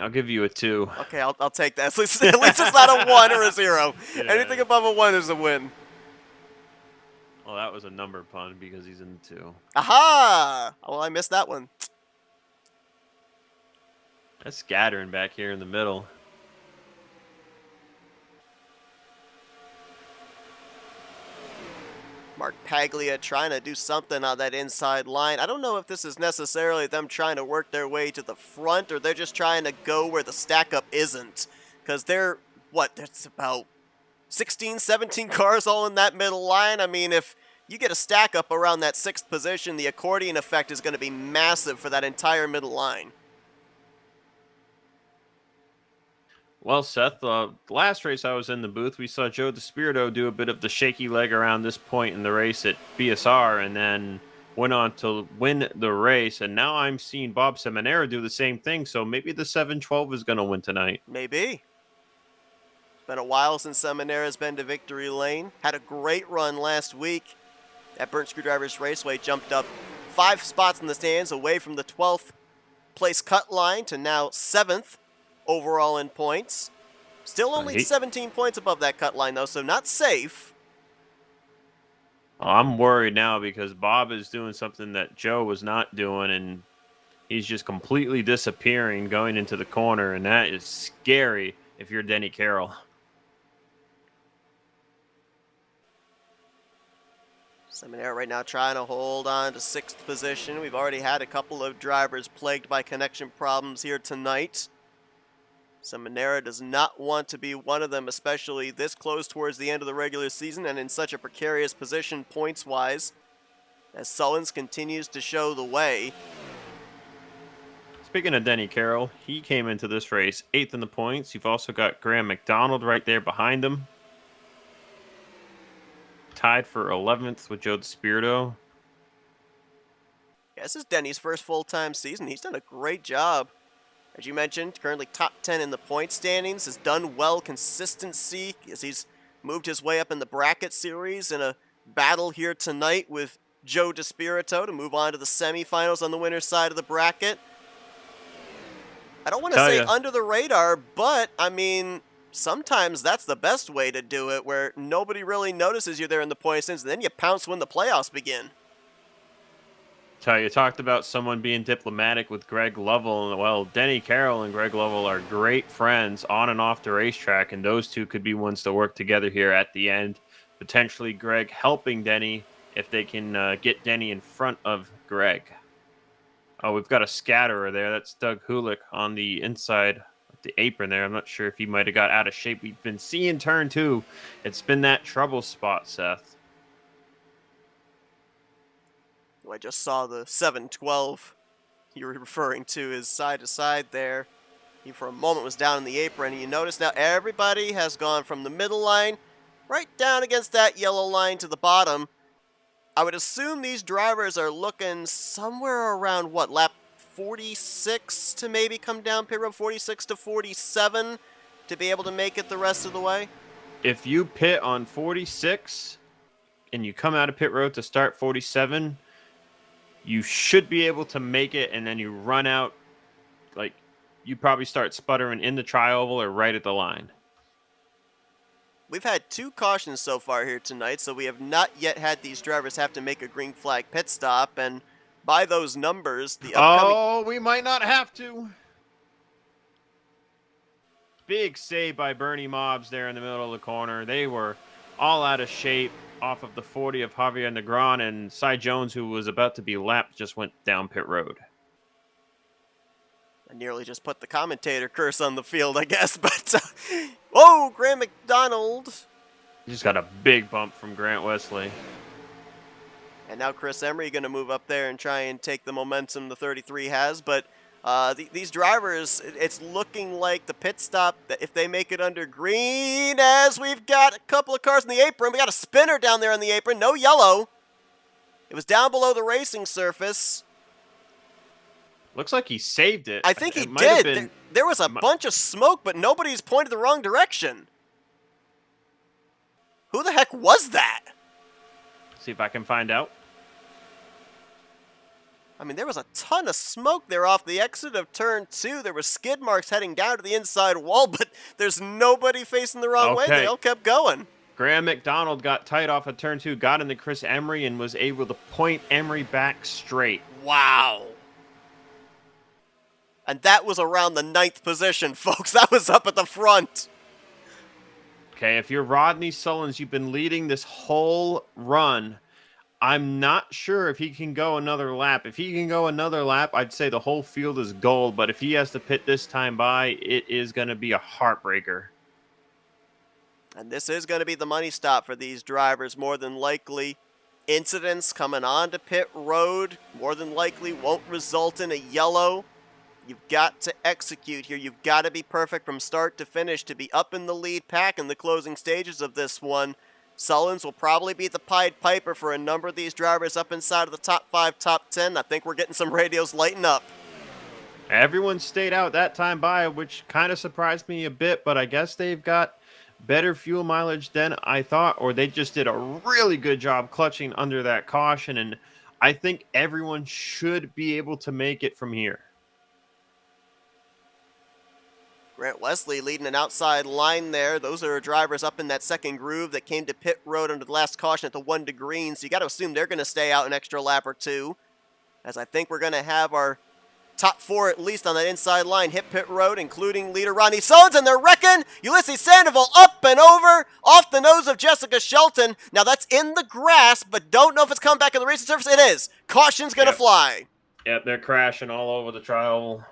I'll give you a 2. Okay, I'll take that. At least it's not a 1 or a 0. Yeah. Anything above a 1 is a win. Well, that was a number pun because he's in 2. Aha! Well, I missed that one. That's scattering back here in the middle. Mark Paglia trying to do something on that inside line. I don't know if this is necessarily them trying to work their way to the front or they're just trying to go where the stack up isn't. Because there's about 16, 17 cars all in that middle line. I mean, if you get a stack up around that 6th position, the accordion effect is going to be massive for that entire middle line. Well, Seth, the last race I was in the booth, we saw Joe DeSpirito do a bit of the shaky leg around this point in the race at BSR and then went on to win the race. And now I'm seeing Bob Seminara do the same thing. So maybe the 712 is going to win tonight. Maybe. It's been a while since Seminara's been to victory lane. Had a great run last week at Burnt Screwdrivers Raceway. Jumped up 5 spots in the stands away from the 12th place cut line to now 7th. Overall in points. Still only 17 points above that cut line, though, so not safe. I'm worried now because Bob is doing something that Joe was not doing, and he's just completely disappearing going into the corner, and that is scary if you're Denny Carroll. Seminara right now trying to hold on to 6th position. We've already had a couple of drivers plagued by connection problems here tonight. Seminara does not want to be one of them, especially this close towards the end of the regular season and in such a precarious position points-wise, as Sullins continues to show the way. Speaking of Denny Carroll, he came into this race 8th in the points. You've also got Graham McDonald right there behind him. Tied for 11th with Joe DeSpirito. Yeah, this is Denny's first full-time season. He's done a great job. As you mentioned, currently top 10 in the point standings, has done well consistency as he's moved his way up in the bracket series in a battle here tonight with Joe DeSpirito to move on to the semifinals on the winner's side of the bracket. I don't want to say under the radar, but, I mean, sometimes that's the best way to do it, where nobody really notices you there in the point standings, and then you pounce when the playoffs begin. You talked about someone being diplomatic with Greg Lovell. Well, Denny Carroll and Greg Lovell are great friends on and off the racetrack, and those two could be ones to work together here at the end. Potentially Greg helping Denny if they can get Denny in front of Greg. Oh, we've got a scatterer there. That's Doug Hulick on the inside of the apron there. I'm not sure if he might have got out of shape. We've been seeing turn 2. It's been that trouble spot, Seth. I just saw the 712 you were referring to is side to side there. He for a moment was down in the apron, and you notice now everybody has gone from the middle line right down against that yellow line to the bottom. I would assume these drivers are looking somewhere around, what, lap 46 to maybe come down pit road, 46 to 47 to be able to make it the rest of the way? If you pit on 46 and you come out of pit road to start 47, you should be able to make it, and then you run out, like, you probably start sputtering in the tri-oval or right at the line. we've had 2 cautions so far here tonight, so we have not yet had these drivers have to make a green flag pit stop, and by those numbers, the upcoming... Oh, we might not have to. Big save by Bernie Mobbs there in the middle of the corner. They were all out of shape off of the 40 of Javier Negron, and Cy Jones, who was about to be lapped, just went down pit road. I nearly just put the commentator curse on the field, I guess, but... whoa, Graham McDonald! He just got a big bump from Grant Wesley. And now Chris Emery going to move up there and try and take the momentum the 33 has, but... these drivers, it's looking like the pit stop, that if they make it under green, as we've got a couple of cars in the apron. We got a spinner down there on the apron, no yellow. It was down below the racing surface. Looks like he saved it. I think he did. There was a bunch of smoke, but nobody's pointed the wrong direction. Who the heck was that? See if I can find out. I mean, there was a ton of smoke there off the exit of turn 2. There were skid marks heading down to the inside wall, but there's nobody facing the wrong way. They all kept going. Graham McDonald got tight off of turn 2, got into Chris Emery, and was able to point Emery back straight. Wow. And that was around the 9th position, folks. That was up at the front. Okay, if you're Rodney Sullins, you've been leading this whole run. I'm not sure if he can go another lap. If he can go another lap, I'd say the whole field is gold. But if he has to pit this time by, it is going to be a heartbreaker. And this is going to be the money stop for these drivers, more than likely. Incidents coming onto pit road, more than likely won't result in a yellow. You've got to execute here. You've got to be perfect from start to finish to be up in the lead pack in the closing stages of this one. Sullins will probably be the Pied Piper for a number of these drivers up inside of the top 5, top 10. I think we're getting some radios lighting up. Everyone stayed out that time by, which kind of surprised me a bit, but I guess they've got better fuel mileage than I thought, or they just did a really good job clutching under that caution, and I think everyone should be able to make it from here. Grant Wesley leading an outside line there. Those are drivers up in that second groove that came to pit road under the last caution at the 1 to green. So you got to assume they're going to stay out an extra lap or 2. As I think we're going to have our top 4 at least on that inside line hit pit road, including leader Ronnie Sullins. And they're wrecking Ulysses Sandoval up and over off the nose of Jessica Shelton. Now that's in the grass, but don't know if it's come back on the racing surface. It is. Caution's going to fly. Yep, they're crashing all over the trial.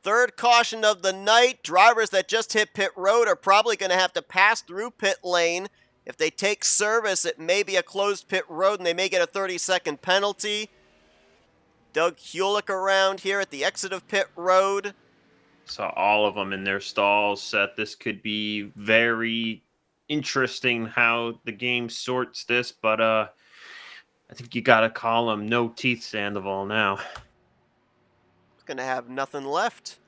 Third caution of the night. Drivers that just hit pit road are probably going to have to pass through pit lane. If they take service, it may be a closed pit road, and they may get a 30-second penalty. Doug Hulick around here at the exit of pit road. Saw all of them in their stalls, Seth. This could be very interesting how the game sorts this, but I think you got to call him no teeth Sandoval now. Going to have nothing left.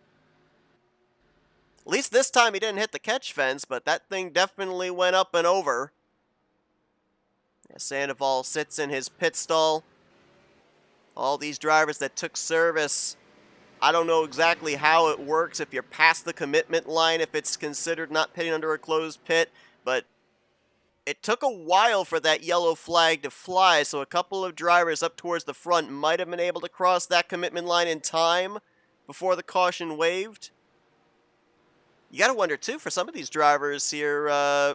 At least this time he didn't hit the catch fence, but that thing definitely went up and over. Yeah, Sandoval sits in his pit stall. All these drivers that took service, I don't know exactly how it works if you're past the commitment line, if it's considered not pitting under a closed pit, but it took a while for that yellow flag to fly, so a couple of drivers up towards the front might have been able to cross that commitment line in time before the caution waved. You got to wonder, too, for some of these drivers here. Yeah,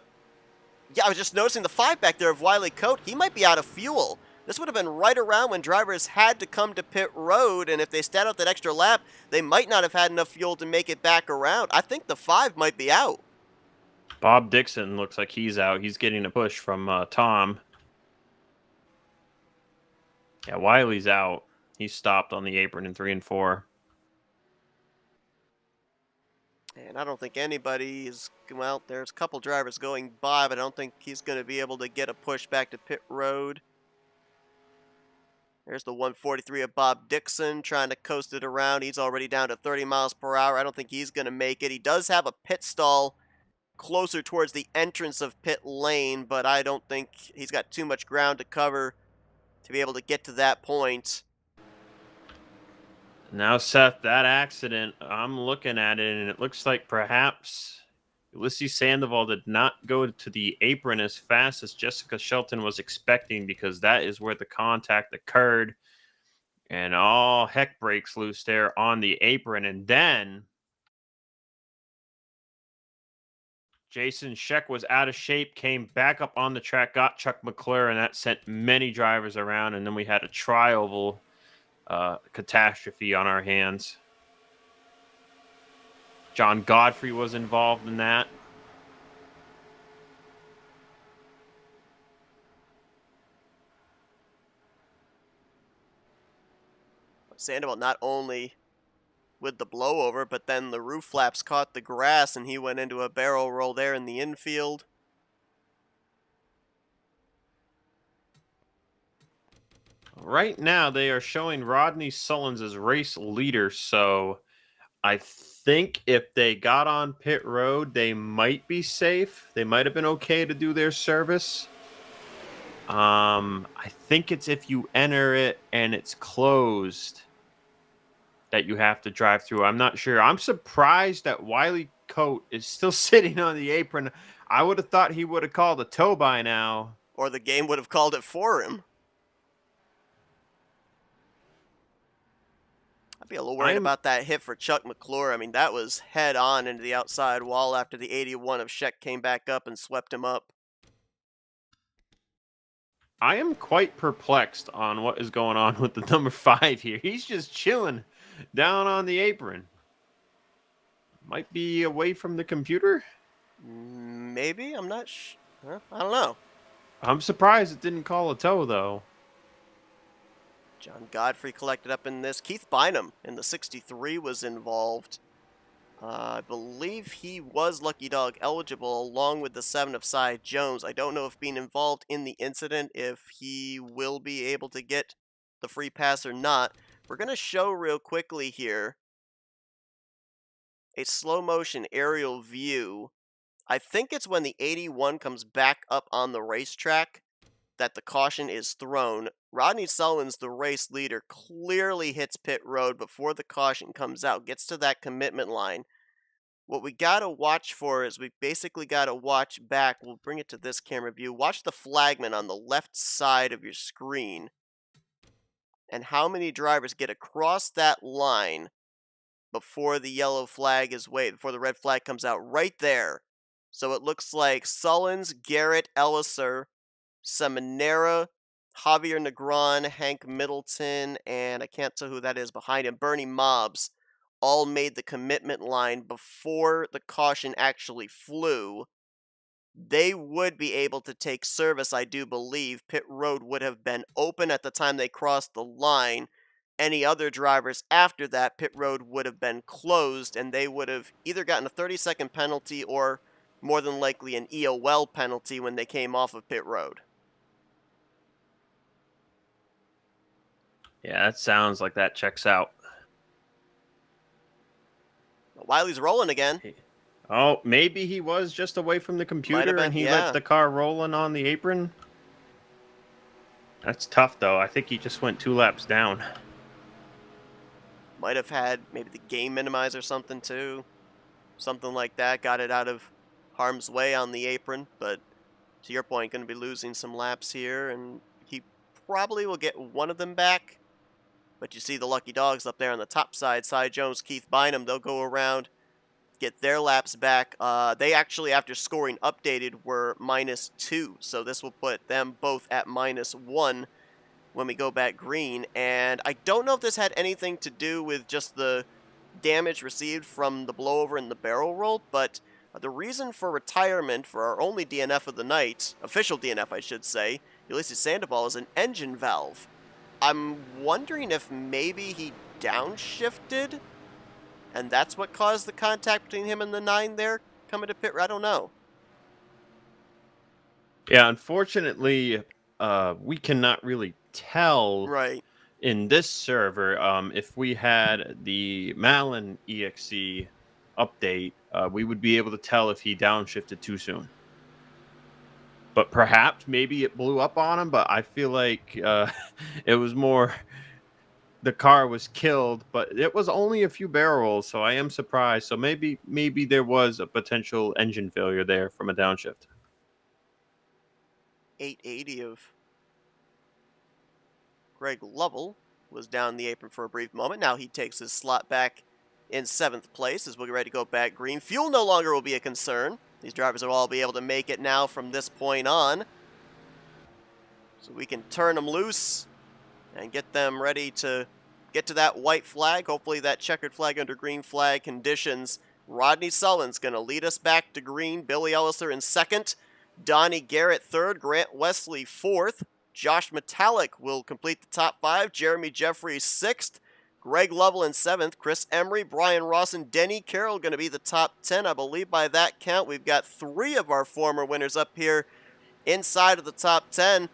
I was just noticing the 5 back there of Wiley Coate. He might be out of fuel. This would have been right around when drivers had to come to pit road, and if they stayed out that extra lap, they might not have had enough fuel to make it back around. I think the 5 might be out. Bob Dixon looks like he's out. He's getting a push from Tom. Yeah, Wiley's out. He's stopped on the apron in 3 and 4. And I don't think anybody is, well, there's a couple drivers going by, but I don't think he's going to be able to get a push back to pit road. There's the 143 of Bob Dixon trying to coast it around. He's already down to 30 miles per hour. I don't think he's going to make it. He does have a pit stall closer towards the entrance of pit lane, but I don't think he's got too much ground to cover to be able to get to that point. Now, Seth, that accident, I'm looking at it, and it looks like perhaps Ulysses Sandoval did not go to the apron as fast as Jessica Shelton was expecting, because that is where the contact occurred. And all heck breaks loose there on the apron. And then Jason Scheck was out of shape, came back up on the track, got Chuck McClure, and that sent many drivers around. And then we had a tri-oval catastrophe on our hands. John Godfrey was involved in that. Sandoval not only with the blowover, but then the roof flaps caught the grass and he went into a barrel roll there in the infield. Right now, they are showing Rodney Sullins as race leader, so I think if they got on pit road, they might be safe. They might have been okay to do their service. I think it's if you enter it and it's closed that you have to drive through. I'm not sure. I'm surprised that Wiley Coate is still sitting on the apron. I would have thought he would have called a tow by now. Or the game would have called it for him. I'd be a little worried about that hit for Chuck McClure. I mean, that was head on into the outside wall after the 81 of Scheck came back up and swept him up. I am quite perplexed on what is going on with the number 5 here. He's just chilling down on the apron. Might be away from the computer? Maybe? I'm not sure. I don't know. I'm surprised it didn't call a tow, though. John Godfrey collected up in this. Keith Bynum in the 63 was involved. I believe he was Lucky Dog eligible along with the 7 of Cy Jones. I don't know if being involved in the incident, if he will be able to get the free pass or not. We're going to show real quickly here a slow motion aerial view. I think it's when the 81 comes back up on the racetrack that the caution is thrown. Rodney Sullins, the race leader, clearly hits pit road before the caution comes out, gets to that commitment line. What we got to watch for is we basically got to watch back. We'll bring it to this camera view. Watch the flagman on the left side of your screen and how many drivers get across that line before the yellow flag is waved, before the red flag comes out right there. So it looks like Sullins, Garrett, Elliser, Seminara, Javier Negron, Hank Middleton, and I can't tell who that is behind him, Bernie Mobbs, all made the commitment line before the caution actually flew. They would be able to take service, I do believe. Pit road would have been open at the time they crossed the line. Any other drivers after that, pit road would have been closed, and they would have either gotten a 30-second penalty or more than likely an EOL penalty when they came off of pit road. Yeah, that sounds like that checks out. Wiley's rolling again. Oh, maybe he was just away from the computer and he let the car rolling on the apron. That's tough, though. I think he just went 2 laps down. Might have had maybe the game minimizer or something, too. Something like that. Got it out of harm's way on the apron. But to your point, going to be losing some laps here. And he probably will get one of them back. But you see the lucky dogs up there on the top side. Cy Jones, Keith Bynum, they'll go around, get their laps back. They actually, after scoring updated, were -2. So this will put them both at -1 when we go back green. And I don't know if this had anything to do with just the damage received from the blowover and the barrel roll, but the reason for retirement for our only DNF of the night, official DNF I should say, Ulysses Sandoval, is an engine valve. I'm wondering if maybe he downshifted, and that's what caused the contact between him and the 9 there coming to pit. I don't know. Yeah, unfortunately, we cannot really tell in this server. If we had the Malin EXE update, we would be able to tell if he downshifted too soon. But perhaps maybe it blew up on him, but I feel like it was more the car was killed, but it was only a few barrel rolls, so I am surprised. So maybe there was a potential engine failure there from a downshift. 880 of Greg Lovell was down the apron for a brief moment. Now he takes his slot back in 7th place as we'll get ready to go back green. Fuel no longer will be a concern. These drivers will all be able to make it now from this point on. So we can turn them loose and get them ready to get to that white flag. Hopefully that checkered flag under green flag conditions. Rodney Sullivan's going to lead us back to green. Billy Elliser in 2nd. Donnie Garrett 3rd. Grant Wesley 4th. Josh Metallic will complete the top 5. Jeremy Jeffries 6th. Greg Lovell in 7th. Chris Emery, Brian Ross, and Denny Carroll going to be the top 10. I believe by that count we've got 3 of our former winners up here inside of the top 10.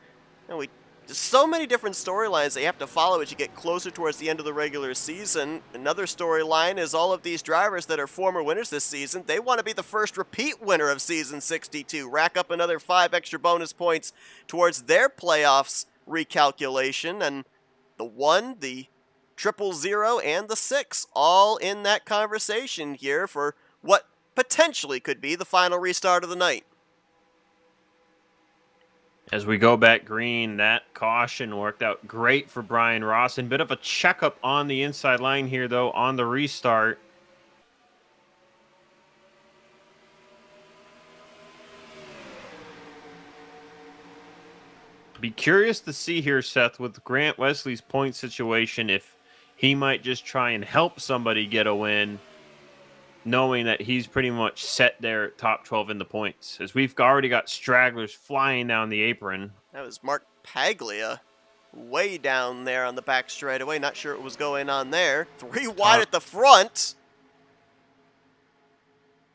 And there's so many different storylines that you have to follow as you get closer towards the end of the regular season. Another storyline is all of these drivers that are former winners this season, they want to be the first repeat winner of season 62, rack up another 5 extra bonus points towards their playoffs recalculation, and the 1, the 000, and the 6, all in that conversation here for what potentially could be the final restart of the night. As we go back green, that caution worked out great for Brian Ross. And bit of a checkup on the inside line here, though, on the restart. Be curious to see here, Seth, with Grant Wesley's point situation, if he might just try and help somebody get a win, knowing that he's pretty much set there at top 12 in the points, as we've already got stragglers flying down the apron. That was Mark Paglia way down there on the back straightaway. Not sure what was going on there. 3 wide at the front.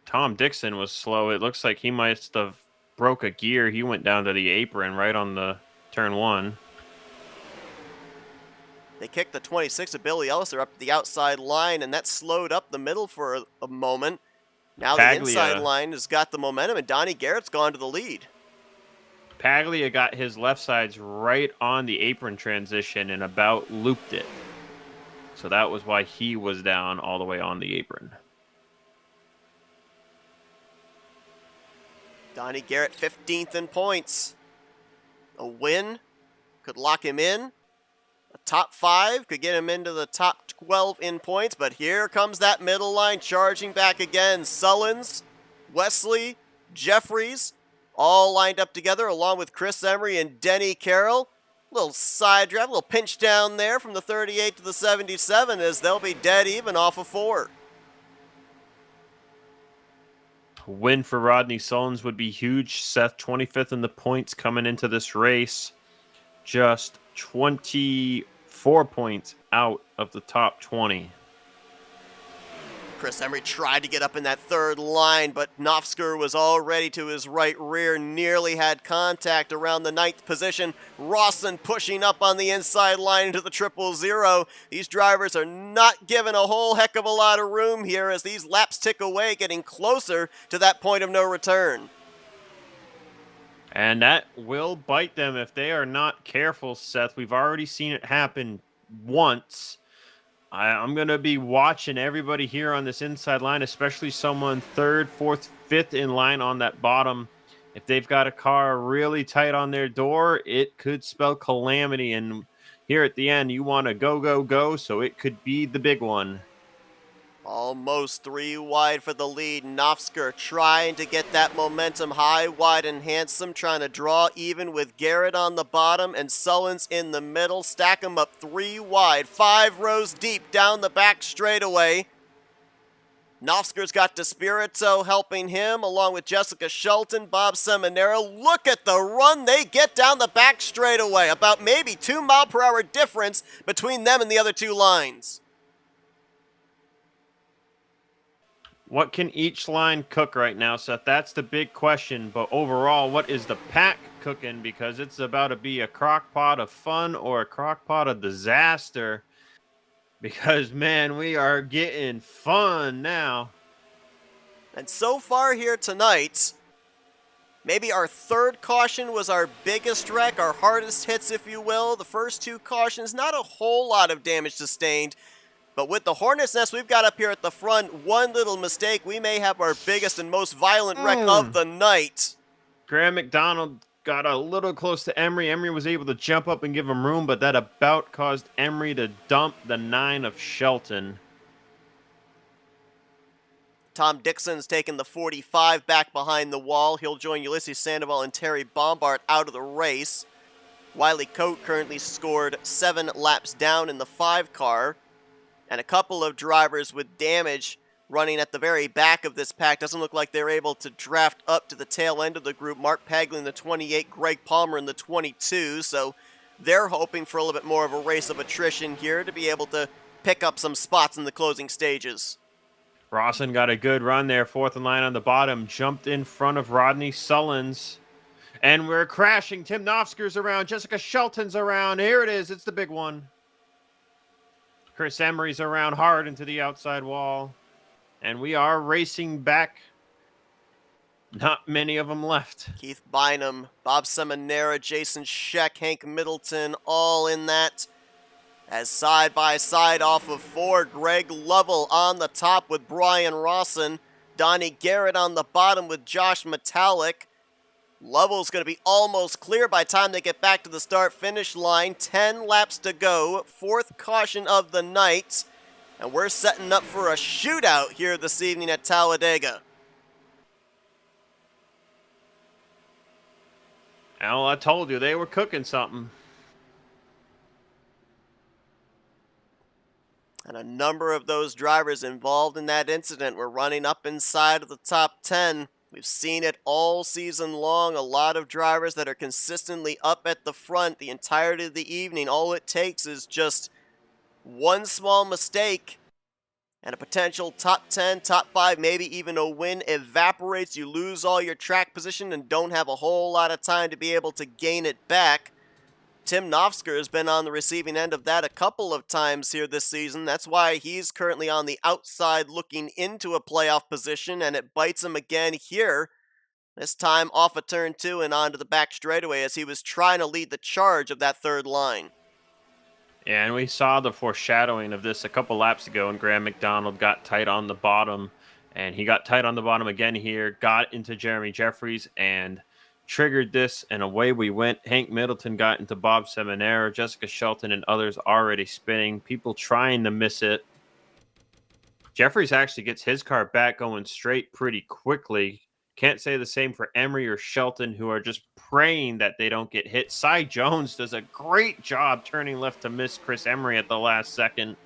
Tom Dixon was slow. It looks like he might have broke a gear. He went down to the apron right on the turn 1. They kicked the 26 of Billy Elliser up the outside line, and that slowed up the middle for a moment. Now the inside line has got the momentum, and Donnie Garrett's gone to the lead. Paglia got his left sides right on the apron transition and about looped it. So that was why he was down all the way on the apron. Donnie Garrett 15th in points. A win could lock him in. A top 5 could get him into the top 12 in points, but here comes that middle line charging back again. Sullins, Wesley, Jeffries, all lined up together along with Chris Emery and Denny Carroll. Little side draft, little pinch down there from the 38 to the 77 as they'll be dead even off of 4. A win for Rodney Sullins would be huge. Seth, 25th in the points coming into this race. Just 24 points out of the top 20. Chris Emery tried to get up in that 3rd line, but Nofsker was already to his right rear, nearly had contact around the 9th position. Rawson pushing up on the inside line into the 000. These drivers are not given a whole heck of a lot of room here as these laps tick away, getting closer to that point of no return. And that will bite them if they are not careful, Seth. We've already seen it happen once. I'm going to be watching everybody here on this inside line, especially someone 3rd, 4th, 5th in line on that bottom. If they've got a car really tight on their door, it could spell calamity. And here at the end, you want to go, go, go, so it could be the big one. Almost 3 wide for the lead. Nofsker trying to get that momentum high, wide, and handsome, trying to draw even with Garrett on the bottom and Sullins in the middle. Stack them up 3 wide, 5 rows deep down the back straightaway. Nofsker's got DeSpirito helping him, along with Jessica Shelton, Bob Seminaro. Look at the run they get down the back straightaway. About maybe 2 mile-per-hour difference between them and the other 2 lines. What can each line cook right now, Seth? That's the big question. But overall, what is the pack cooking? Because it's about to be a crock pot of fun or a crock pot of disaster. Because, man, we are getting fun now. And so far here tonight, Maybe our third caution was our biggest wreck, our hardest hits, if you will. The first two cautions, not a whole lot of damage sustained. But with the Hornet's Nest we've got up here at the front, one little mistake, we may have our biggest and most violent wreck of the night. Graham McDonald got a little close to Emery. Emery was able to jump up and give him room, but that about caused Emery to dump the 9 of Shelton. Tom Dixon's taken the 45 back behind the wall. He'll join Ulysses Sandoval and Terry Bombard out of the race. Wiley Coate currently scored 7 laps down in the 5 car. And a couple of drivers with damage running at the very back of this pack. Doesn't look like they're able to draft up to the tail end of the group. Mark Pagley in the 28, Greg Palmer in the 22. So they're hoping for a little bit more of a race of attrition here to be able to pick up some spots in the closing stages. Rawson got a good run there, 4th in line on the bottom, jumped in front of Rodney Sullins. And we're crashing. Tim Nofsker's around. Jessica Shelton's around. Here it is. It's the big one. Chris Emery's around hard into the outside wall. And we are racing back. Not many of them left. Keith Bynum, Bob Seminara, Jason Scheck, Hank Middleton, all in that. As side by side off of 4, Greg Lovell on the top with Brian Rawson. Donnie Garrett on the bottom with Josh Metallic. Lovell's going to be almost clear by the time they get back to the start-finish line. 10 laps to go, 4th caution of the night. And we're setting up for a shootout here this evening at Talladega. Well, I told you, they were cooking something. And a number of those drivers involved in that incident were running up inside of the top 10. We've seen it all season long. A lot of drivers that are consistently up at the front the entirety of the evening. All it takes is just one small mistake and a potential top 10, top 5, maybe even a win evaporates. You lose all your track position and don't have a whole lot of time to be able to gain it back. Tim Nofsker has been on the receiving end of that a couple of times here this season. That's why he's currently on the outside looking into a playoff position, and it bites him again here. This time off of turn 2 and onto the back straightaway as he was trying to lead the charge of that third line. Yeah, and we saw the foreshadowing of this a couple laps ago, and Graham McDonald got tight on the bottom, and he got tight on the bottom again here, got into Jeremy Jeffries, and triggered this, and away we went. Hank Middleton got into Bob Seminara, Jessica Shelton and others already spinning, people trying to miss it. Jeffries actually gets his car back going straight pretty quickly. Can't say the same for Emery or Shelton, who are just praying that they don't get hit. Cy Jones does a great job turning left to miss Chris Emery at the last second.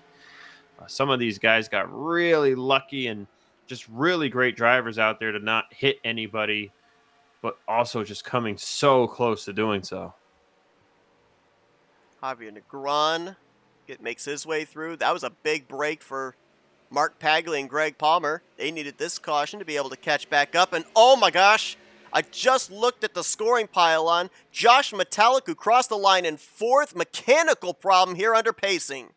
Some of these guys got really lucky, and just really great drivers out there to not hit anybody, but also just coming so close to doing so. Javier Negron makes his way through. That was a big break for Mark Pagley and Greg Palmer. They needed this caution to be able to catch back up. And oh my gosh, I just looked at the scoring pylon. Josh Metallic, who crossed the line in 4th, mechanical problem here under pacing.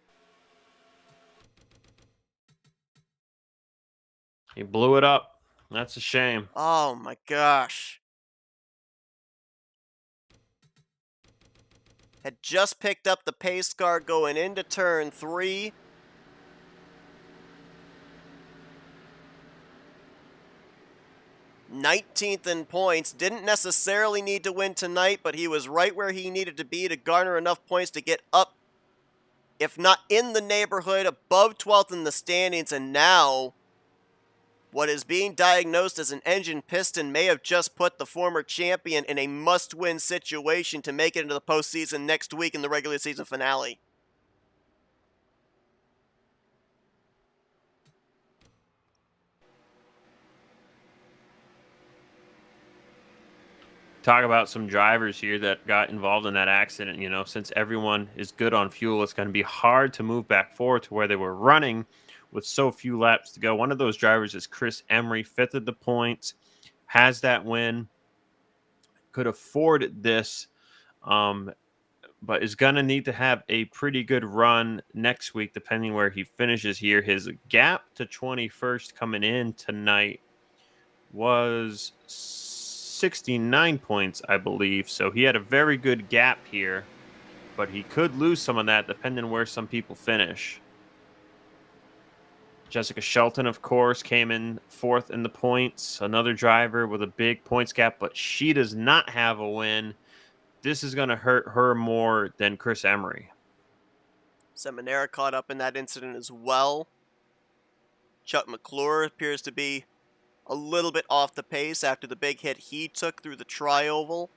He blew it up. That's a shame. Oh my gosh. Had just picked up the pace car going into turn 3. '19th in points. Didn't necessarily need to win tonight, but he was right where he needed to be to garner enough points to get up, if not in the neighborhood, above 12th in the standings. And now, what is being diagnosed as an engine piston may have just put the former champion in a must-win situation to make it into the postseason next week in the regular season finale. Talk about some drivers here that got involved in that accident. You know, since everyone is good on fuel, it's going to be hard to move back forward to where they were running with so few laps to go. One of those drivers is Chris Emery, 5th at the points, has that win, could afford this, but is going to need to have a pretty good run next week, depending where he finishes here. His gap to 21st coming in tonight was 69 points, I believe. So he had a very good gap here, but he could lose some of that depending on where some people finish. Jessica Shelton, of course, came in fourth in the points. Another driver with a big points gap, but she does not have a win. This is going to hurt her more than Chris Emery. Seminara caught up in that incident as well. Chuck McClure appears to be a little bit off the pace after the big hit he took through the tri-oval.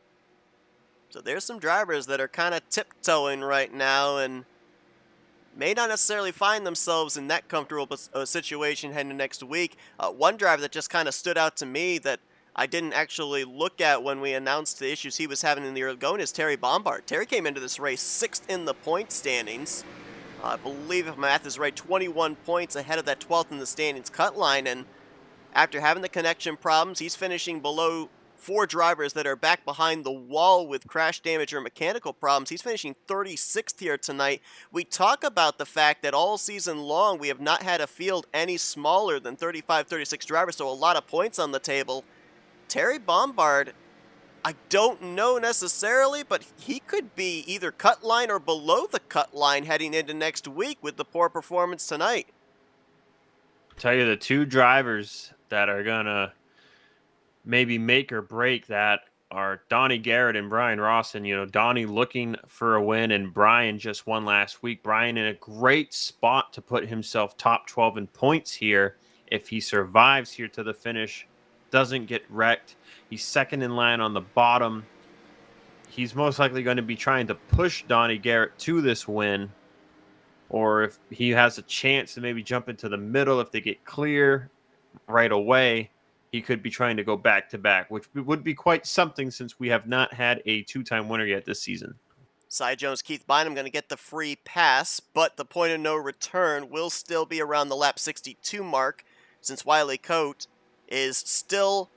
So there's some drivers that are kind of tiptoeing right now and may not necessarily find themselves in that comfortable situation heading next week. One driver that just kind of stood out to me that I didn't actually look at when we announced the issues he was having in the early going is Terry Bombard. Terry came into this race 6th in the point standings. I believe, if my math is right, 21 points ahead of that 12th in the standings cut line. And after having the connection problems, he's finishing below 4 drivers that are back behind the wall with crash damage or mechanical problems. He's finishing 36th here tonight. We talk about the fact that all season long we have not had a field any smaller than 35, 36 drivers, so a lot of points on the table. Terry Bombard, I don't know necessarily, but he could be either cut line or below the cut line heading into next week with the poor performance tonight. Tell you the 2 drivers that are going to maybe make or break that are Donnie Garrett and Brian Rawson. You know, Donnie looking for a win, and Brian just won last week. Brian in a great spot to put himself top 12 in points here if he survives here to the finish, doesn't get wrecked. He's second in line on the bottom. He's most likely going to be trying to push Donnie Garrett to this win, or if he has a chance to maybe jump into the middle if they get clear right away, he could be trying to go back-to-back, which would be quite something since we have not had a 2-time winner yet this season. Cy Jones, Keith Bynum going to get the free pass, but the point of no return will still be around the lap 62 mark since Wiley Coate is still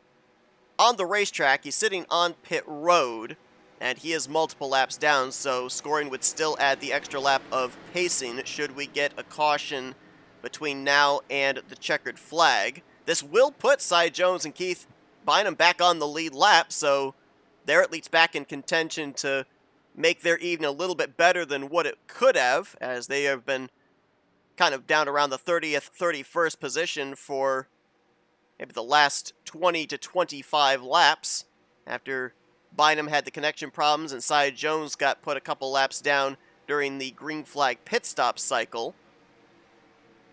on the racetrack. He's sitting on pit road, and he is multiple laps down, so scoring would still add the extra lap of pacing should we get a caution between now and the checkered flag. This will put Cy Jones and Keith Bynum back on the lead lap, so they're at least back in contention to make their evening a little bit better than what it could have, as they have been kind of down around the 30th, 31st position for maybe the last 20 to 25 laps after Bynum had the connection problems and Cy Jones got put a couple laps down during the green flag pit stop cycle.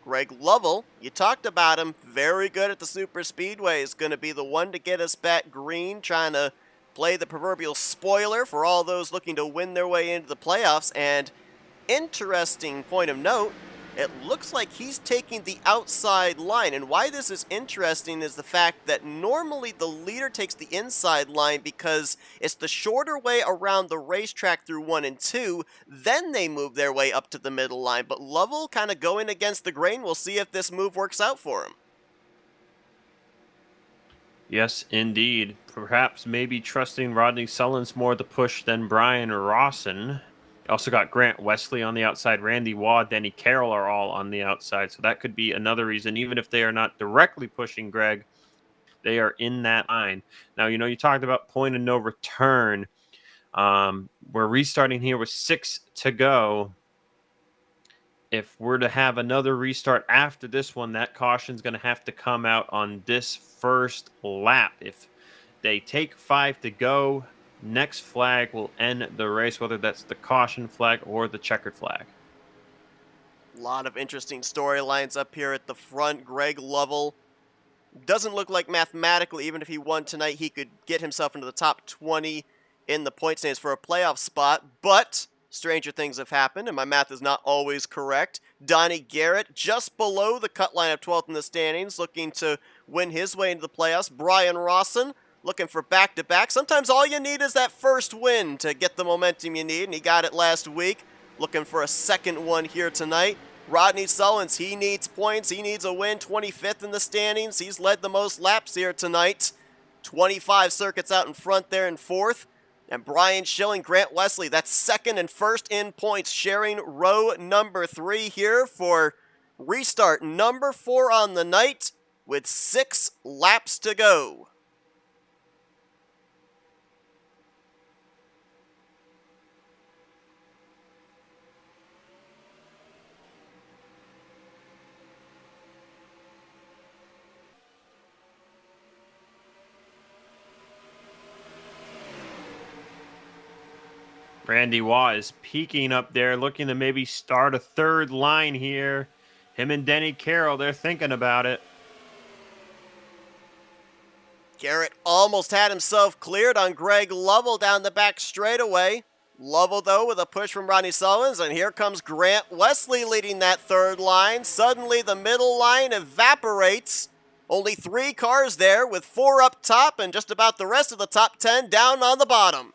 Greg Lovell, you talked about him, very good at the super speedway, is going to be the one to get us back green, trying to play the proverbial spoiler for all those looking to win their way into the playoffs. And interesting point of note, it looks like he's taking the outside line. And why this is interesting is the fact that normally the leader takes the inside line because it's the shorter way around the racetrack through 1 and 2. Then they move their way up to the middle line. But Lovell kind of going against the grain. We'll see if this move works out for him. Yes, indeed. Perhaps maybe trusting Rodney Sullins more to push than Brian Rawson. Also got Grant Wesley on the outside, Randy Waugh, Denny Carroll are all on the outside. So that could be another reason. Even if they are not directly pushing Greg, they are in that line. Now, you know, you talked about point of no return. We're restarting here with 6 to go. If we're to have another restart after this one, that caution is going to have to come out on this first lap. If they take 5 to go, next flag will end the race, whether that's the caution flag or the checkered flag. A lot of interesting storylines up here at the front. Greg Lovell doesn't look like mathematically, even if he won tonight, he could get himself into the top 20 in the point standings for a playoff spot. But stranger things have happened, and my math is not always correct. Donnie Garrett just below the cut line of 12th in the standings, looking to win his way into the playoffs. Brian Rawson looking for back-to-back. Sometimes all you need is that first win to get the momentum you need, and he got it last week. Looking for a second one here tonight. Rodney Sullins, he needs points. He needs a win. 25th in the standings. He's led the most laps here tonight. 25 circuits out in front there in 4th. And Brian Schilling, Grant Wesley, that's second and first in points, sharing row number 3 here for restart number 4 on the night with 6 laps to go. Randy Waugh is peeking up there, looking to maybe start a third line here. Him and Denny Carroll, they're thinking about it. Garrett almost had himself cleared on Greg Lovell down the back straightaway. Lovell, though, with a push from Ronnie Sullins, and here comes Grant Wesley leading that third line. Suddenly, the middle line evaporates. Only 3 cars there, with 4 up top and just about the rest of the top 10 down on the bottom.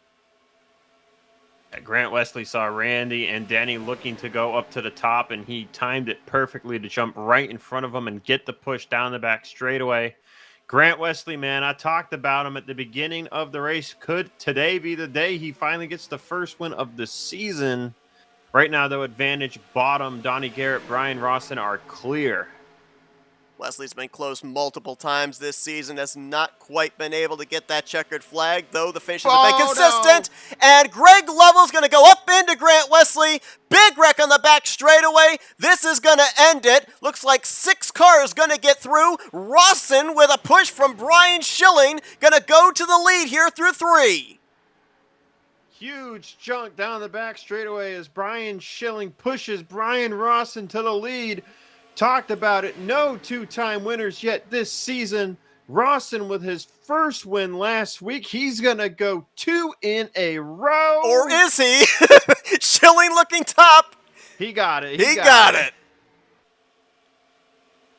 Grant Wesley saw Randy and Denny looking to go up to the top, and he timed it perfectly to jump right in front of him and get the push down the back straightaway. Grant Wesley, man, I talked about him at the beginning of the race. Could today be the day he finally gets the first win of the season? Right now, though, advantage bottom. Donnie Garrett, Brian Rawson are clear. Wesley's been close multiple times this season, has not quite been able to get that checkered flag, though the finishes have been consistent. No. And Greg Lovell's going to go up into Grant Wesley. Big wreck on the back straightaway. This is going to end it. Looks like 6 cars going to get through. Rawson with a push from Brian Schilling, going to go to the lead here through 3. Huge chunk down the back straightaway as Brian Schilling pushes Brian Rawson to the lead. Talked about it. No 2-time winners yet this season. Rawson with his first win last week. He's going to go 2 in a row. Or is he? Schilling looking top. He got it. He got it.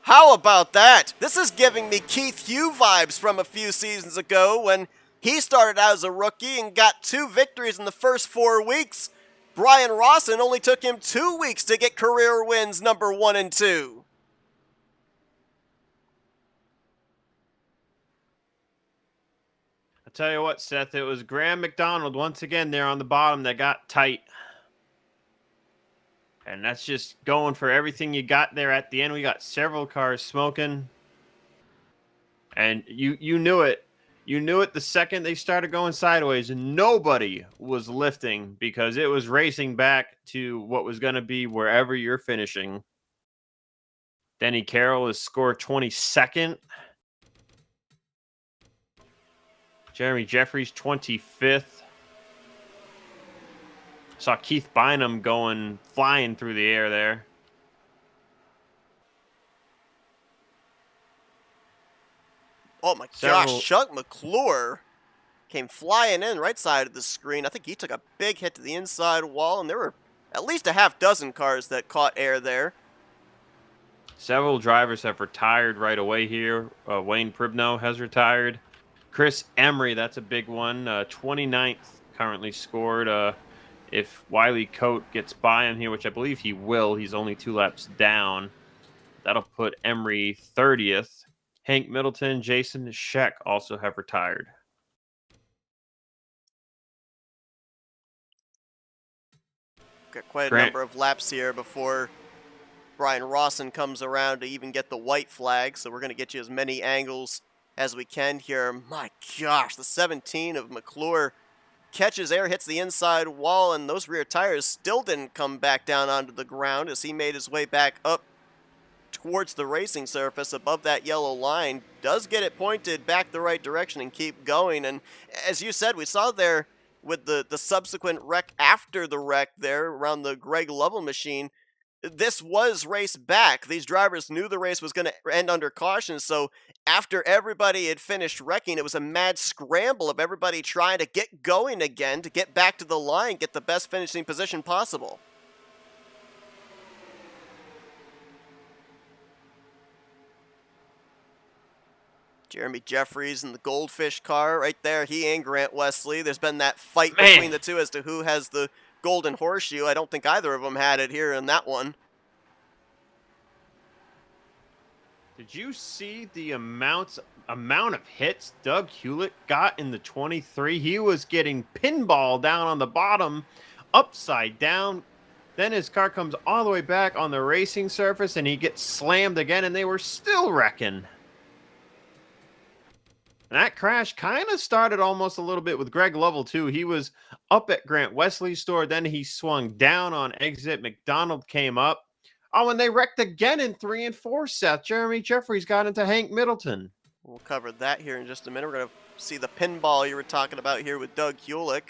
How about that? This is giving me Keith Hugh vibes from a few seasons ago when he started out as a rookie and got 2 victories in the first 4 weeks. Brian Rawson only took him 2 weeks to get career wins number 1 and 2. I'll tell you what, Seth, it was Graham McDonald once again there on the bottom that got tight. And that's just going for everything you got there at the end. We got several cars smoking. And you knew it. You knew it the second they started going sideways, and nobody was lifting because it was racing back to what was going to be wherever you're finishing. Denny Carroll is scored 22nd. Jeremy Jeffries 25th. Saw Keith Bynum going flying through the air there. Oh my gosh, Chuck McClure came flying in right side of the screen. I think he took a big hit to the inside wall, and there were at least a half dozen cars that caught air there. Several drivers have retired right away here. Wayne Pribno has retired. Chris Emery, that's a big one. 29th currently scored. If Wiley Coate gets by him here, which I believe he will, he's only 2 laps down. That'll put Emery 30th. Hank Middleton, Jason Scheck also have retired. Got quite a number of laps here before Brian Rawson comes around to even get the white flag, so we're going to get you as many angles as we can here. My gosh, the 17 of McClure catches air, hits the inside wall, and those rear tires still didn't come back down onto the ground as he made his way back up towards the racing surface above that yellow line. Does get it pointed back the right direction and keep going. And as you said, we saw there with the subsequent wreck after the wreck there around the Greg Lovell machine, this was race back. These drivers knew the race was going to end under caution, so after everybody had finished wrecking, it was a mad scramble of everybody trying to get going again, to get back to the line, get the best finishing position possible. Jeremy Jeffries in the Goldfish car right there. He and Grant Wesley. There's been that fight between the two as to who has the golden horseshoe. I don't think either of them had it here in that one. Did you see the amount of hits Doug Hewlett got in the 23? He was getting pinball down on the bottom, upside down. Then his car comes all the way back on the racing surface, and he gets slammed again, and they were still wrecking. And that crash kind of started almost a little bit with Greg Lovell, too. He was up at Grant Wesley's store. Then he swung down on exit. McDonald came up. Oh, and they wrecked again in 3 and 4, Seth. Jeremy Jeffries got into Hank Middleton. We'll cover that here in just a minute. We're going to see the pinball you were talking about here with Doug Hewlett.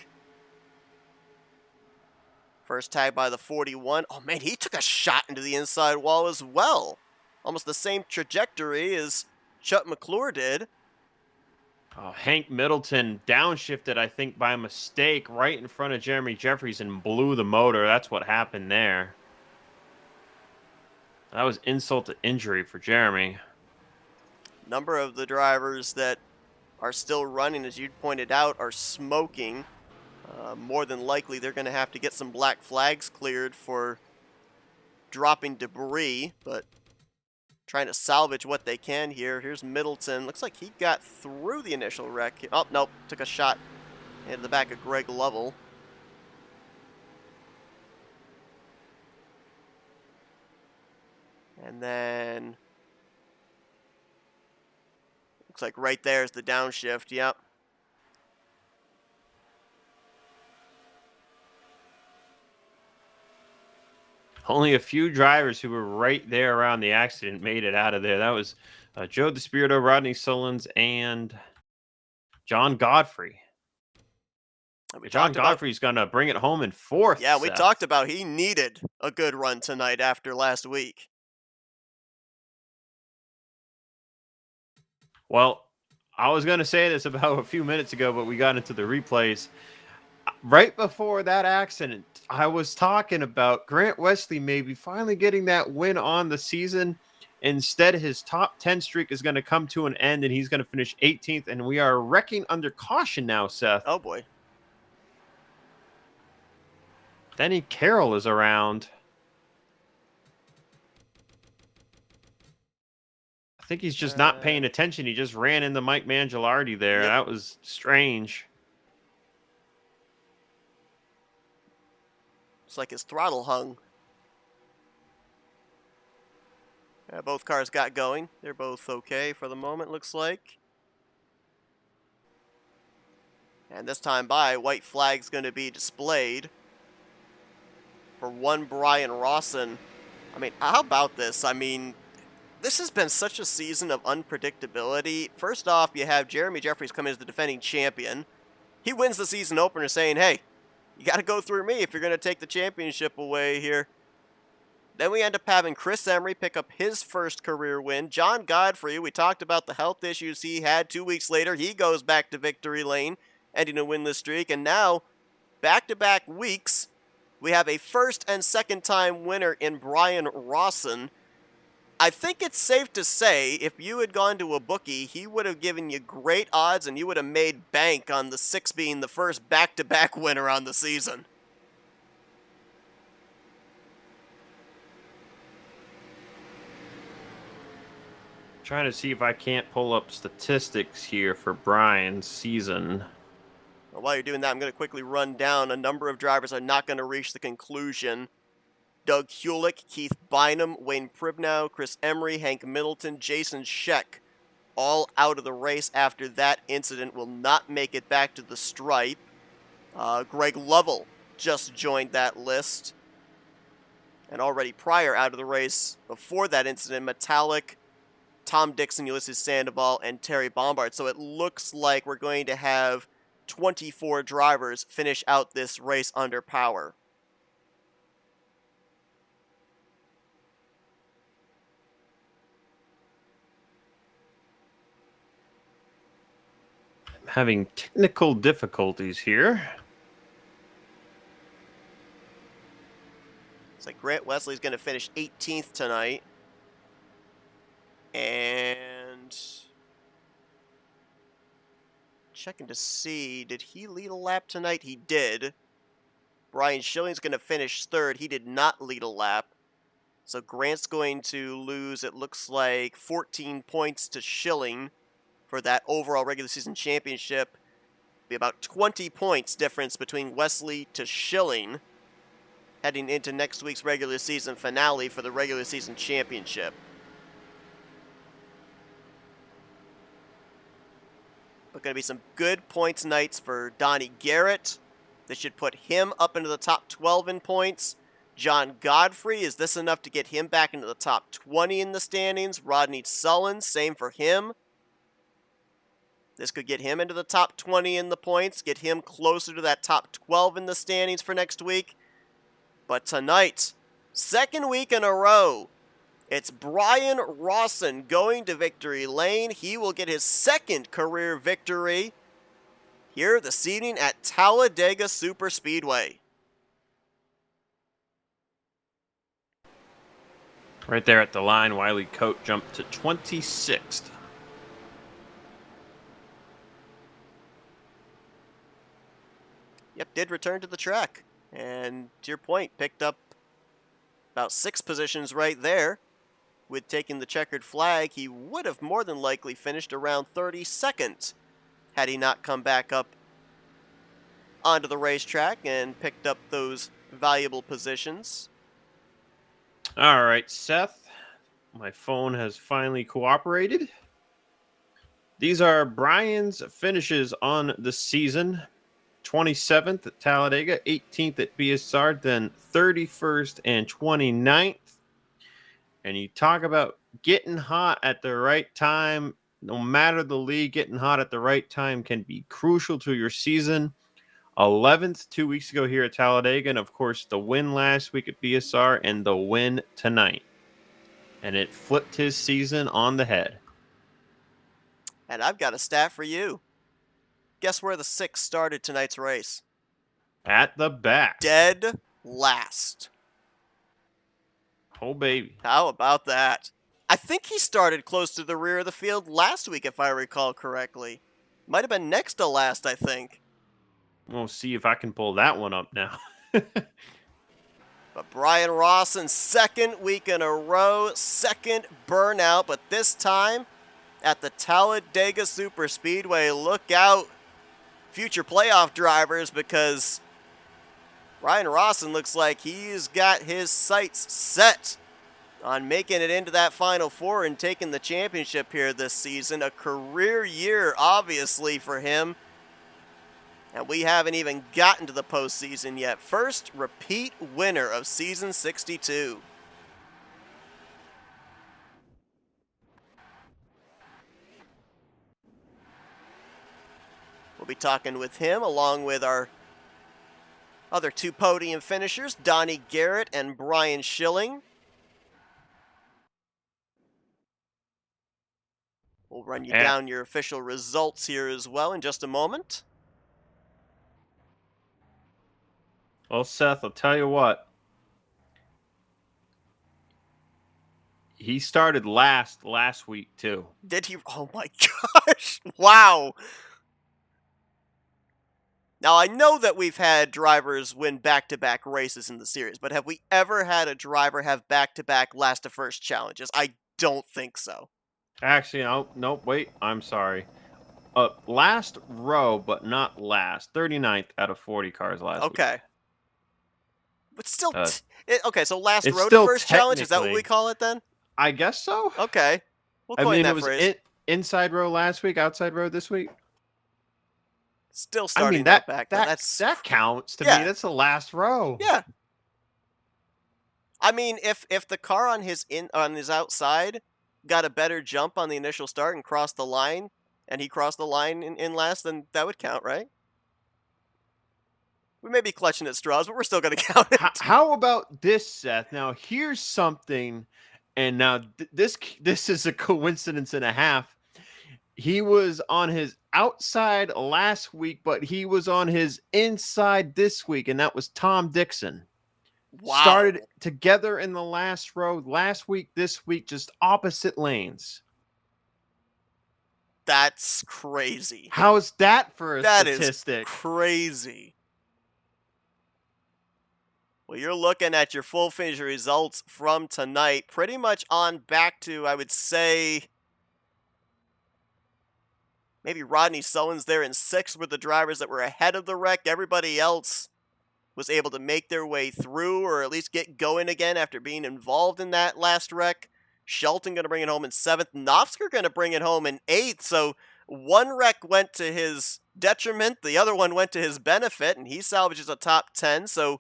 First tag by the 41. Oh, man, he took a shot into the inside wall as well. Almost the same trajectory as Chuck McClure did. Oh, Hank Middleton downshifted, I think, by mistake right in front of Jeremy Jeffries and blew the motor. That's what happened there. That was insult to injury for Jeremy. Number of the drivers that are still running, as you pointed out, are smoking. More than likely, they're going to have to get some black flags cleared for dropping debris, but trying to salvage what they can here. Here's Middleton. Looks like he got through the initial wreck. Oh, nope. Took a shot into the back of Greg Lovell. And then looks like right there is the downshift. Yep. Only a few drivers who were right there around the accident made it out of there. That was Joe DeSpirito, Rodney Sullins, and John Godfrey. John Godfrey's going to bring it home in fourth. Yeah, we Seth. talked about he needed a good run tonight after last week. Well, I was going to say this about a few minutes ago, but we got into the replays. Right before that accident, I was talking about Grant Wesley maybe finally getting that win on the season. Instead, his top 10 streak is going to come to an end, and he's going to finish 18th, and we are wrecking under caution now, Seth. Oh, boy. Denny Carroll is around. I think he's just not paying attention. He just ran into Mike Mangialardi there. Yep. That was strange. It's like his throttle hung. Yeah, both cars got going. They're both okay for the moment, looks like. And this time by, white flag's going to be displayed for one Brian Rawson. I mean, how about this? I mean, this has been such a season of unpredictability. First off, you have Jeremy Jeffries come in as the defending champion. He wins the season opener saying, hey, you got to go through me if you're going to take the championship away here. Then we end up having Chris Emery pick up his first career win. John Godfrey, we talked about the health issues he had 2 weeks later. He goes back to victory lane, ending a winless streak. And now, back-to-back weeks, we have a first and second time winner in Brian Rawson. I think it's safe to say if you had gone to a bookie, he would have given you great odds and you would have made bank on the 6 being the first back-to-back winner on the season. Trying to see if I can't pull up statistics here for Brian's season. Well, while you're doing that, I'm going to quickly run down a number of drivers are not going to reach the conclusion. Doug Hulick, Keith Bynum, Wayne Pribnow, Chris Emery, Hank Middleton, Jason Scheck, all out of the race after that incident, will not make it back to the stripe. Greg Lovell just joined that list. And already prior out of the race, before that incident, Metallic, Tom Dixon, Ulysses Sandoval, and Terry Bombard. So it looks like we're going to have 24 drivers finish out this race under power. I'm having technical difficulties here. It's like Grant Wesley's going to finish 18th tonight. And checking to see, did he lead a lap tonight? He did. Brian Schilling's going to finish third. He did not lead a lap. So Grant's going to lose, it looks like, 14 points to Schilling for that overall regular season championship. Be about 20 points difference between Wesley to Schilling heading into next week's regular season finale for the regular season championship. But going to be some good points nights for Donnie Garrett. This should put him up into the top 12 in points. John Godfrey, is this enough to get him back into the top 20 in the standings? Rodney Sullins, same for him. This could get him into the top 20 in the points, get him closer to that top 12 in the standings for next week. But tonight, second week in a row, it's Brian Rawson going to victory lane. He will get his second career victory here this evening at Talladega Superspeedway. Right there at the line, Wiley Coat jumped to 26th. Yep, did return to the track. And to your point, picked up about 6 positions right there. With taking the checkered flag, he would have more than likely finished around 32nd had he not come back up onto the racetrack and picked up those valuable positions. All right, Seth, my phone has finally cooperated. These are Brian's finishes on the season. 27th at Talladega, 18th at BSR, then 31st and 29th. And you talk about getting hot at the right time. No matter the league, getting hot at the right time can be crucial to your season. 11th 2 weeks ago here at Talladega, and of course the win last week at BSR and the win tonight. And it flipped his season on the head. And I've got a stat for you. Guess where the 6 started tonight's race? At the back. Dead last. Oh, baby. How about that? I think he started close to the rear of the field last week, if I recall correctly. Might have been next to last, I think. We'll see if I can pull that one up now. But Brian Rawson, second week in a row, second burnout, but this time at the Talladega Superspeedway. Look out, future playoff drivers, because Brian Rawson looks like he's got his sights set on making it into that Final Four and taking the championship here this season. A career year, obviously, for him. And we haven't even gotten to the postseason yet. First repeat winner of season 62. We'll be talking with him along with our other 2 podium finishers, Donnie Garrett and Brian Schilling. We'll run you down your official results here as well in just a moment. Well, Seth, I'll tell you what. He started last week, too. Did he? Oh, my gosh. Wow. Now, I know that we've had drivers win back-to-back races in the series, but have we ever had a driver have back-to-back last-to-first challenges? I don't think so. Actually, nope, wait, I'm sorry. Last row, but not last. 39th out of 40 cars last week. Okay. But still, okay, so last it's row to still first challenge, is that what we call it then? I guess so. Okay. We'll coin that it was phrase. Inside row last week, outside row this week. Still starting that back. That counts to Yeah. me. That's the last row. Yeah. I mean, if the car on his outside got a better jump on the initial start and crossed the line, and he crossed the line in last, then that would count, right? We may be clutching at straws, but we're still going to count it. How about this, Seth? Now, here's something, and now this is a coincidence and a half. He was on his outside last week, but he was on his inside this week, and that was Tom Dixon. Wow. Started together in the last row last week, this week, just opposite lanes. That's crazy. How's that for a statistic? That is crazy. Well, you're looking at your full finish results from tonight, pretty much on back to, I would say, maybe Rodney Sullivan's there in 6th with the drivers that were ahead of the wreck. Everybody else was able to make their way through or at least get going again after being involved in that last wreck. Shelton going to bring it home in 7th. Nofsker going to bring it home in 8th. So one wreck went to his detriment. The other one went to his benefit, and he salvages a top 10. So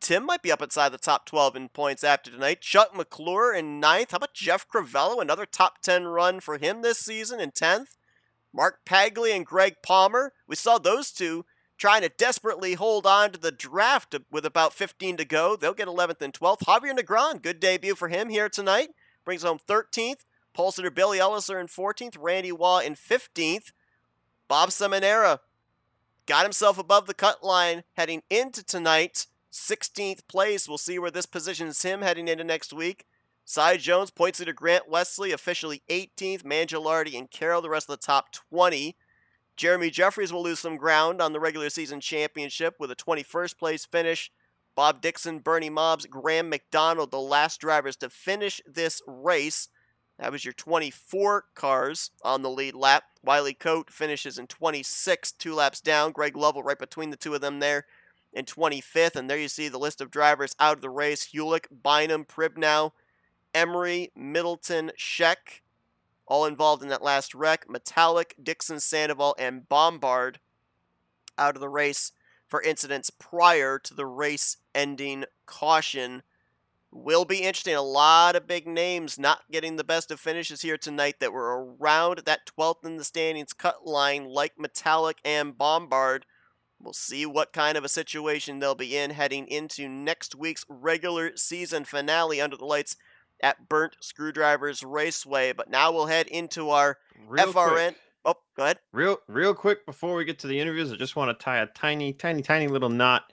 Tim might be up inside the top 12 in points after tonight. Chuck McClure in 9th. How about Jeff Crivello? Another top 10 run for him this season in 10th. Mark Pagley and Greg Palmer. We saw those two trying to desperately hold on to the draft with about 15 to go. They'll get 11th and 12th. Javier Negron, good debut for him here tonight. Brings home 13th. Pole sitter Billy Elliser in 14th. Randy Waugh in 15th. Bob Seminara got himself above the cut line heading into tonight. 16th place. We'll see where this positions him heading into next week. Cy Jones, points leader Grant Wesley, officially 18th. Mangialardi and Carroll, the rest of the top 20. Jeremy Jeffries will lose some ground on the regular season championship with a 21st place finish. Bob Dixon, Bernie Mobbs, Graham McDonald, the last drivers to finish this race. That was your 24 cars on the lead lap. Wiley Coate finishes in 26th, 2 laps down. Greg Lovell right between the two of them there in 25th. And there you see the list of drivers out of the race. Hewlick, Bynum, Pribnow, Emery, Middleton, Scheck, all involved in that last wreck. Metallic, Dixon, Sandoval, and Bombard out of the race for incidents prior to the race-ending caution. Will be interesting. A lot of big names not getting the best of finishes here tonight that were around that 12th in the standings cut line, like Metallic and Bombard. We'll see what kind of a situation they'll be in heading into next week's regular season finale under the lights at Burnt Screwdrivers Raceway. But now we'll head into our FRN. Oh, go ahead. Real quick before we get to the interviews, I just want to tie a tiny little knot.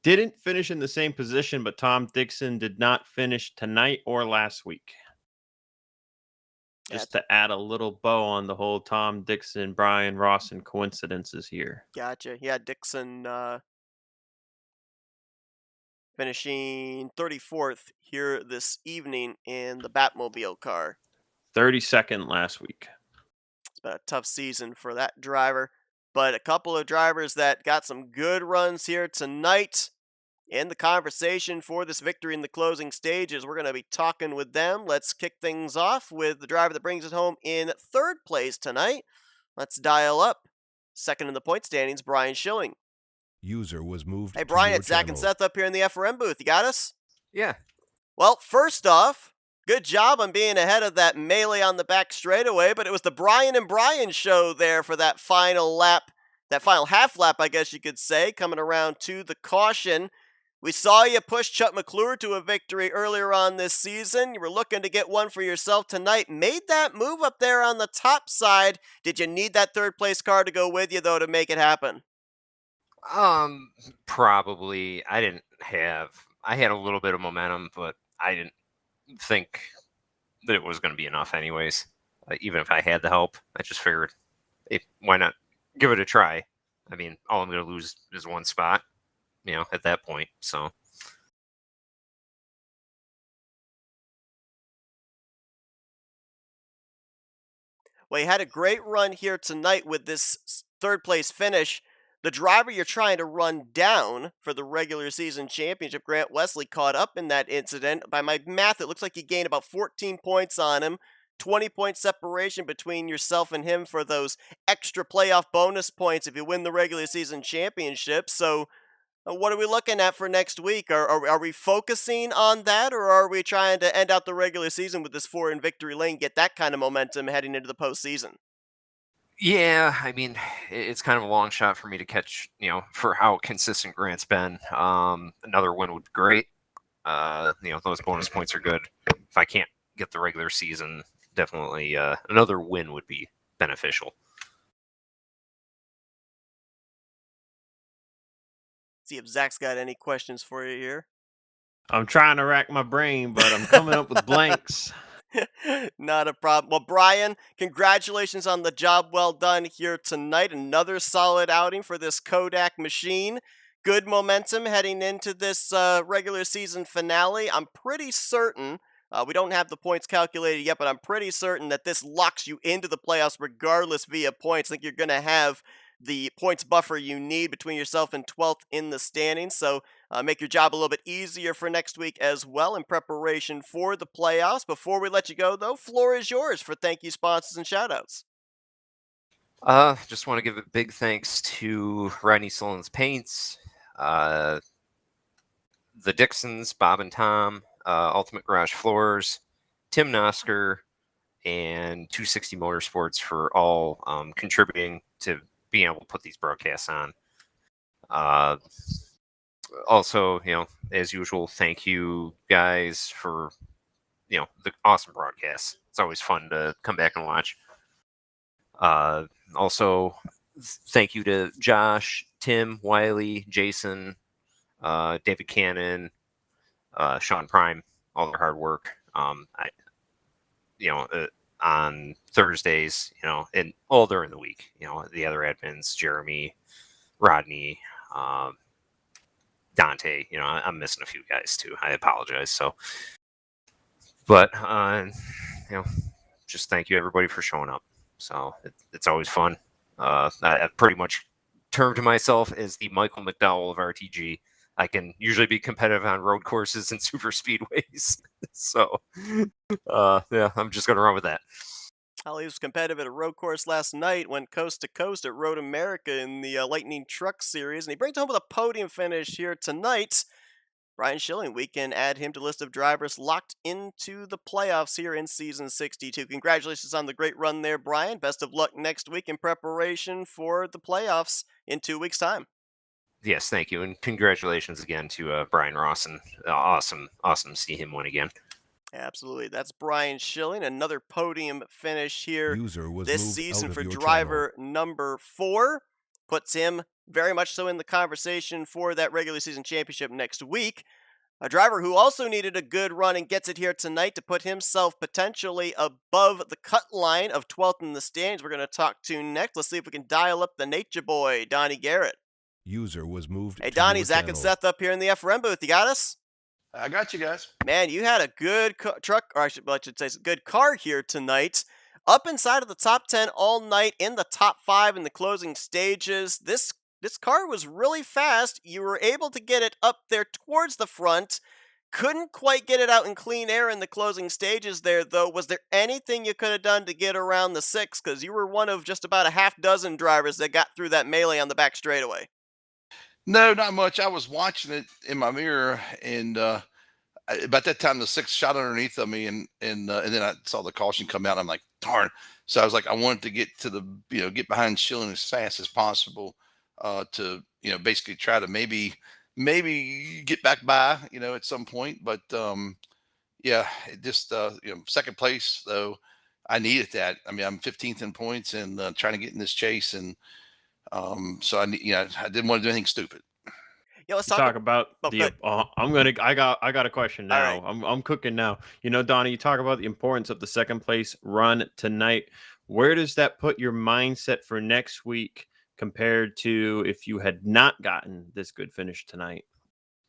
Didn't finish in the same position, but Tom Dixon did not finish tonight or last week. Just to add a little bow on the whole Tom Dixon, Brian Rawson coincidences here. Gotcha. Yeah, Dixon finishing 34th here this evening in the Batmobile car. 32nd last week. It's been a tough season for that driver, but a couple of drivers that got some good runs here tonight in the conversation for this victory in the closing stages. We're going to be talking with them. Let's kick things off with the driver that brings it home in 3rd place tonight. Let's dial up. Second in the point standings, Brian Schilling. User was moved. Hey, Brian, it's Zach and Seth up here in the FRM booth. You got us? Yeah. Well, first off, good job on being ahead of that melee on the back straightaway, but it was the Brian and Brian show there for that final lap, that final half lap, I guess you could say, coming around to the caution. We saw you push Chuck McClure to a victory earlier on this season. You were looking to get one for yourself tonight. Made that move up there on the top side. Did you need that 3rd place car to go with you, though, to make it happen? Probably. I had a little bit of momentum, but I didn't think that it was going to be enough anyways. Even if I had the help, I just figured, hey, why not give it a try? I mean, all I'm going to lose is 1 spot, at that point. So. Well, you had a great run here tonight with this 3rd place finish. The driver you're trying to run down for the regular season championship, Grant Wesley, caught up in that incident. By my math, it looks like you gained about 14 points on him. 20-point separation between yourself and him for those extra playoff bonus points if you win the regular season championship. So what are we looking at for next week? Are we focusing on that, or are we trying to end out the regular season with this 4 in victory lane, get that kind of momentum heading into the postseason? Yeah, I mean, it's kind of a long shot for me to catch, for how consistent Grant's been. Another win would be great. Those bonus points are good. If I can't get the regular season, definitely another win would be beneficial. See if Zach's got any questions for you here. I'm trying to rack my brain, but I'm coming up with blanks. Not a problem. Well, Brian, congratulations on the job well done here tonight. Another solid outing for this Kodak machine. Good momentum heading into this regular season finale. I'm pretty certain, we don't have the points calculated yet, but I'm pretty certain that this locks you into the playoffs regardless via points. I think you're going to have the points buffer you need between yourself and 12th in the standings. So make your job a little bit easier for next week as well in preparation for the playoffs. Before we let you go, though, floor is yours for thank you, sponsors, and shoutouts. Just want to give a big thanks to Rodney Solon's Paints, the Dixons, Bob and Tom, Ultimate Garage Floors, Tim Nosker, and 260 Motorsports for all contributing to being able to put these broadcasts on. Also, as usual, thank you guys for the awesome broadcasts. It's always fun to come back and watch. Also, thank you to Josh, Tim, Wiley, Jason, David Cannon, Sean Prime, all their hard work. On Thursdays, and all during the week, the other admins, Jeremy, Rodney, Dante, I'm missing a few guys too. I apologize. So, but, just thank you everybody for showing up. So it's always fun. I've pretty much termed myself as the Michael McDowell of RTG. I can usually be competitive on road courses and super speedways. So, yeah, I'm just going to run with that. Well, he was competitive at a road course last night, went coast to coast at Road America in the Lightning Truck Series, and he brings home with a podium finish here tonight. Brian Schilling, we can add him to the list of drivers locked into the playoffs here in Season 62. Congratulations on the great run there, Brian. Best of luck next week in preparation for the playoffs in 2 weeks' time. Yes, thank you, and congratulations again to Brian Rawson. Awesome to see him win again. Absolutely. That's Brian Schilling. Another podium finish here this season for driver number 4. Puts him very much so in the conversation for that regular season championship next week. A driver who also needed a good run and gets it here tonight to put himself potentially above the cut line of 12th in the standings. We're going to talk to next. Let's see if we can dial up the Nature Boy, Donnie Garrett. User was moved. Hey, Donnie, Zach and Seth up here in the FRM booth. You got us? I got you guys. Man, you had a good truck, or I should say, good car here tonight. Up inside of the top 10 all night, in the top 5 in the closing stages. This car was really fast. You were able to get it up there towards the front. Couldn't quite get it out in clean air in the closing stages there, though. Was there anything you could have done to get around the 6? Because you were one of just about a half dozen drivers that got through that melee on the back straightaway. No, not much. I was watching it in my mirror, and about that time the 6 shot underneath of me, and then I saw the caution come out. And I'm like, darn. So I was like, I wanted to get to get behind Schilling as fast as possible, to basically try to maybe get back by at some point. But yeah, it just second place though. I needed that. I mean, I'm 15th in points and trying to get in this chase, and so I didn't want to do anything stupid. Yeah, let's talk about the. I got a question now. Right. I'm cooking now. Donnie, you talk about the importance of the second place run tonight. Where does that put your mindset for next week compared to if you had not gotten this good finish tonight?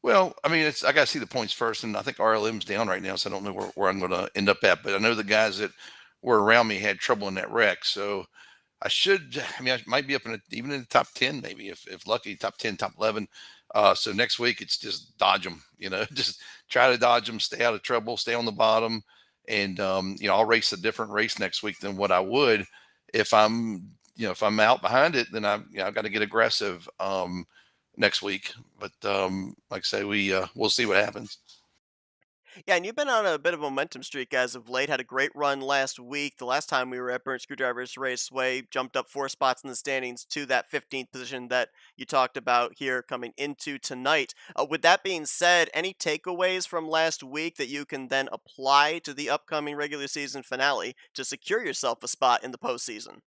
Well, I mean, I got to see the points first, and I think RLM's down right now, so I don't know where I'm going to end up at. But I know the guys that were around me had trouble in that wreck, so I might be up even in the top 10, maybe if lucky, top 10, top 11. So next week it's just dodge them, just try to dodge them, stay out of trouble, stay on the bottom. And, I'll race a different race next week than what I would if I'm out behind it, then I've got to get aggressive, next week. But, like I say, we'll see what happens. Yeah, and you've been on a bit of a momentum streak as of late. Had a great run last week. The last time we were at Burnt Screwdrivers Raceway, jumped up 4 spots in the standings to that 15th position that you talked about here coming into tonight. With that being said, any takeaways from last week that you can then apply to the upcoming regular season finale to secure yourself a spot in the postseason?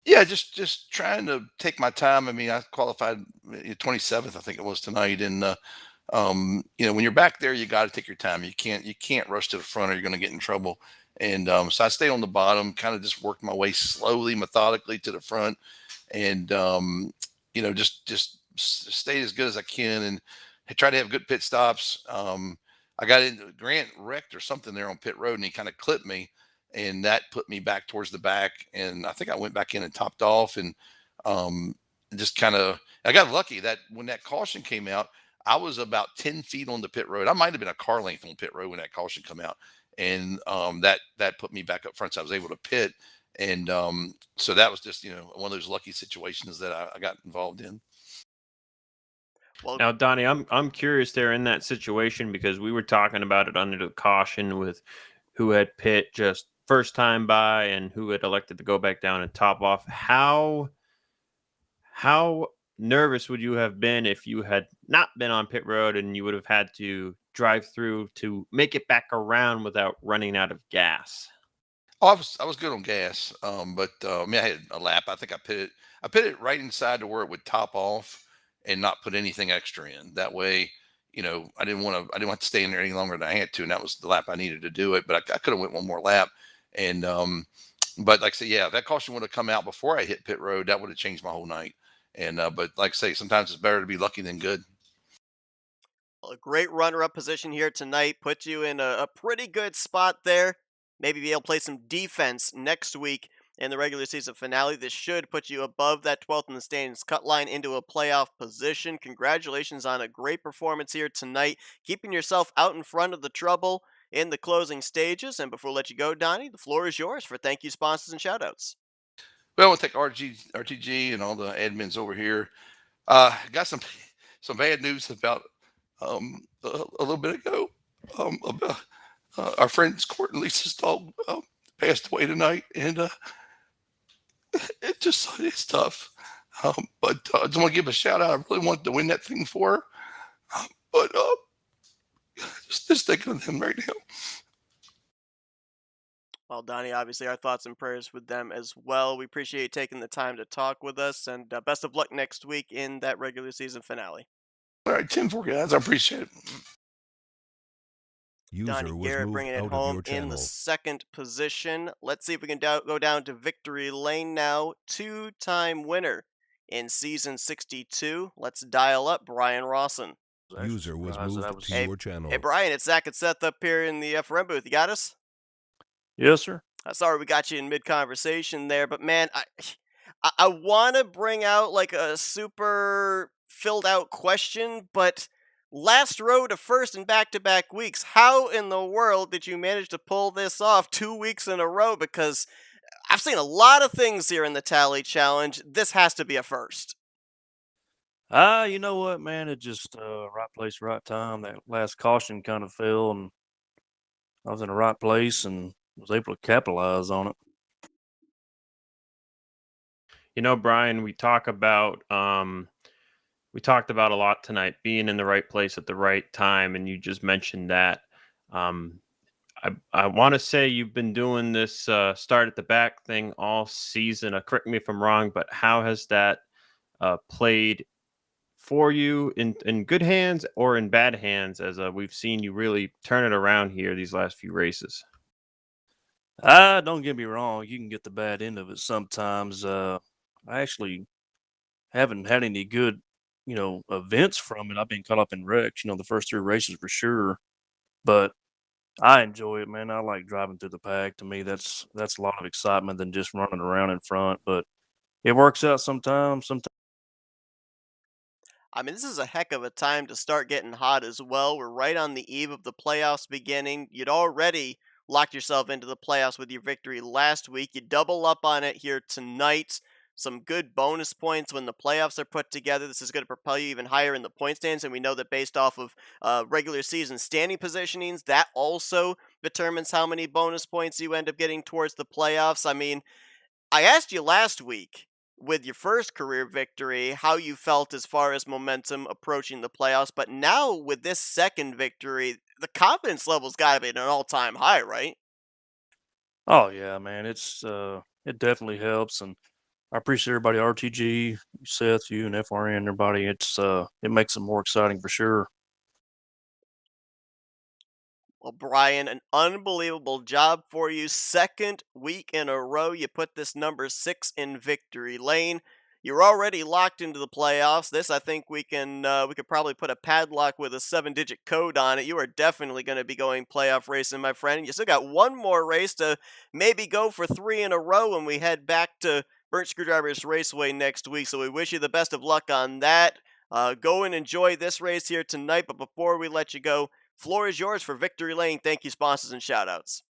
Yeah, just trying to take my time. I mean, I qualified 27th, I think it was tonight, and when you're back there, you got to take your time. You can't rush to the front or you're going to get in trouble. And so I stayed on the bottom, kind of just worked my way slowly, methodically to the front, and just stayed as good as I can and try to have good pit stops. I got into Grant wrecked or something there on pit road, and he kind of clipped me, and that put me back towards the back. And I think I went back in and topped off, and just kind of I got lucky that when that caution came out, I was about 10 feet on the pit road. I might have been a car length on pit road when that caution come out. And that put me back up front. So I was able to pit. And so that was just, one of those lucky situations that I got involved in. Well, now, Donnie, I'm curious there in that situation, because we were talking about it under the caution with who had pit just first time by and who had elected to go back down and top off. How How nervous would you have been if you had not been on pit road and you would have had to drive through to make it back around without running out of gas? Oh, I was good on gas, but I mean, I had a lap. I think I put it right inside to where it would top off and not put anything extra in. That way, I didn't want to stay in there any longer than I had to, and that was the lap I needed to do it. But I could have went one more lap, and but like I say, yeah, if that caution would have come out before I hit pit road, that would have changed my whole night. And but like I say, sometimes it's better to be lucky than good. A great runner-up position here tonight puts you in a pretty good spot there. Maybe be able to play some defense next week in the regular season finale. This should put you above that 12th in the standings cut line into a playoff position. Congratulations on a great performance here tonight, keeping yourself out in front of the trouble in the closing stages. And before we let you go, Donnie, the floor is yours for thank you, sponsors, and shoutouts. Well, we'll take RTG and all the admins over here. Got some bad news about a little bit ago. About our friends Court and Lisa's dog passed away tonight, and it's tough. But I just want to give a shout out. I really wanted to win that thing for her, but just thinking of them right now. Well, Donnie, obviously, our thoughts and prayers with them as well. We appreciate you taking the time to talk with us, and best of luck next week in that regular season finale. All right, 10-4, guys. I appreciate it. Donnie User was Garrett moved bringing it out of home your in the channel. second position. Let's see if we can go down to victory lane now. Two-time winner in season 62. Let's dial up Brian Rawson. User was moved to Hey, your channel. hey, Brian, it's Zach and Seth up here in the FRM booth. You got us? Yes, sir. Sorry we got you in mid-conversation there, but man, I want to bring out like a super filled out question, but last row to first in back-to-back weeks. How in the world did you manage to pull this off 2 weeks in a row? Because I've seen a lot of things here in the Tally Challenge. This has to be a first. You know what, man? It just right place, right time. That last caution kind of fell, and I was in the right place and was able to capitalize on it. You know, Brian, we talked about a lot tonight, being in the right place at the right time, and you just mentioned that. Um, I want to say you've been doing this start at the back thing all season. Correct me if I'm wrong, but how has that played for you in good hands or in bad hands? As we've seen you really turn it around here these last few races. Don't get me wrong. You can get the bad end of it sometimes. I actually haven't had any good, events from it. I've been caught up in wrecks, the first three races for sure. But I enjoy it, man. I like driving through the pack. To me, that's a lot of excitement than just running around in front. But it works out sometimes. Sometimes. I mean, this is a heck of a time to start getting hot as well. We're right on the eve of the playoffs beginning. You'd already locked yourself into the playoffs with your victory last week. You double up on it here tonight. Some good bonus points when the playoffs are put together. This is going to propel you even higher in the point stands, and we know that based off of regular season standing positionings, that also determines how many bonus points you end up getting towards the playoffs. I mean, I asked you last week with your first career victory how you felt as far as momentum approaching the playoffs, but now with this second victory, the confidence level's got to be at an all-time high, right? Oh yeah, man. It definitely helps, and I appreciate everybody, RTG, Seth, you, and FRN, everybody. It makes it more exciting for sure. Well, Brian, an unbelievable job for you. Second week in a row, you put this number 6 in victory lane. You're already locked into the playoffs. This, I think, we could probably put a padlock with a 7-digit code on it. You are definitely going to be going playoff racing, my friend. You still got one more race to maybe go for 3 in a row when we head back to Burnt Screwdrivers Raceway next week. So we wish you the best of luck on that. Go and enjoy this race here tonight. But before we let you go, floor is yours for Victory Lane. Thank you, sponsors and shoutouts.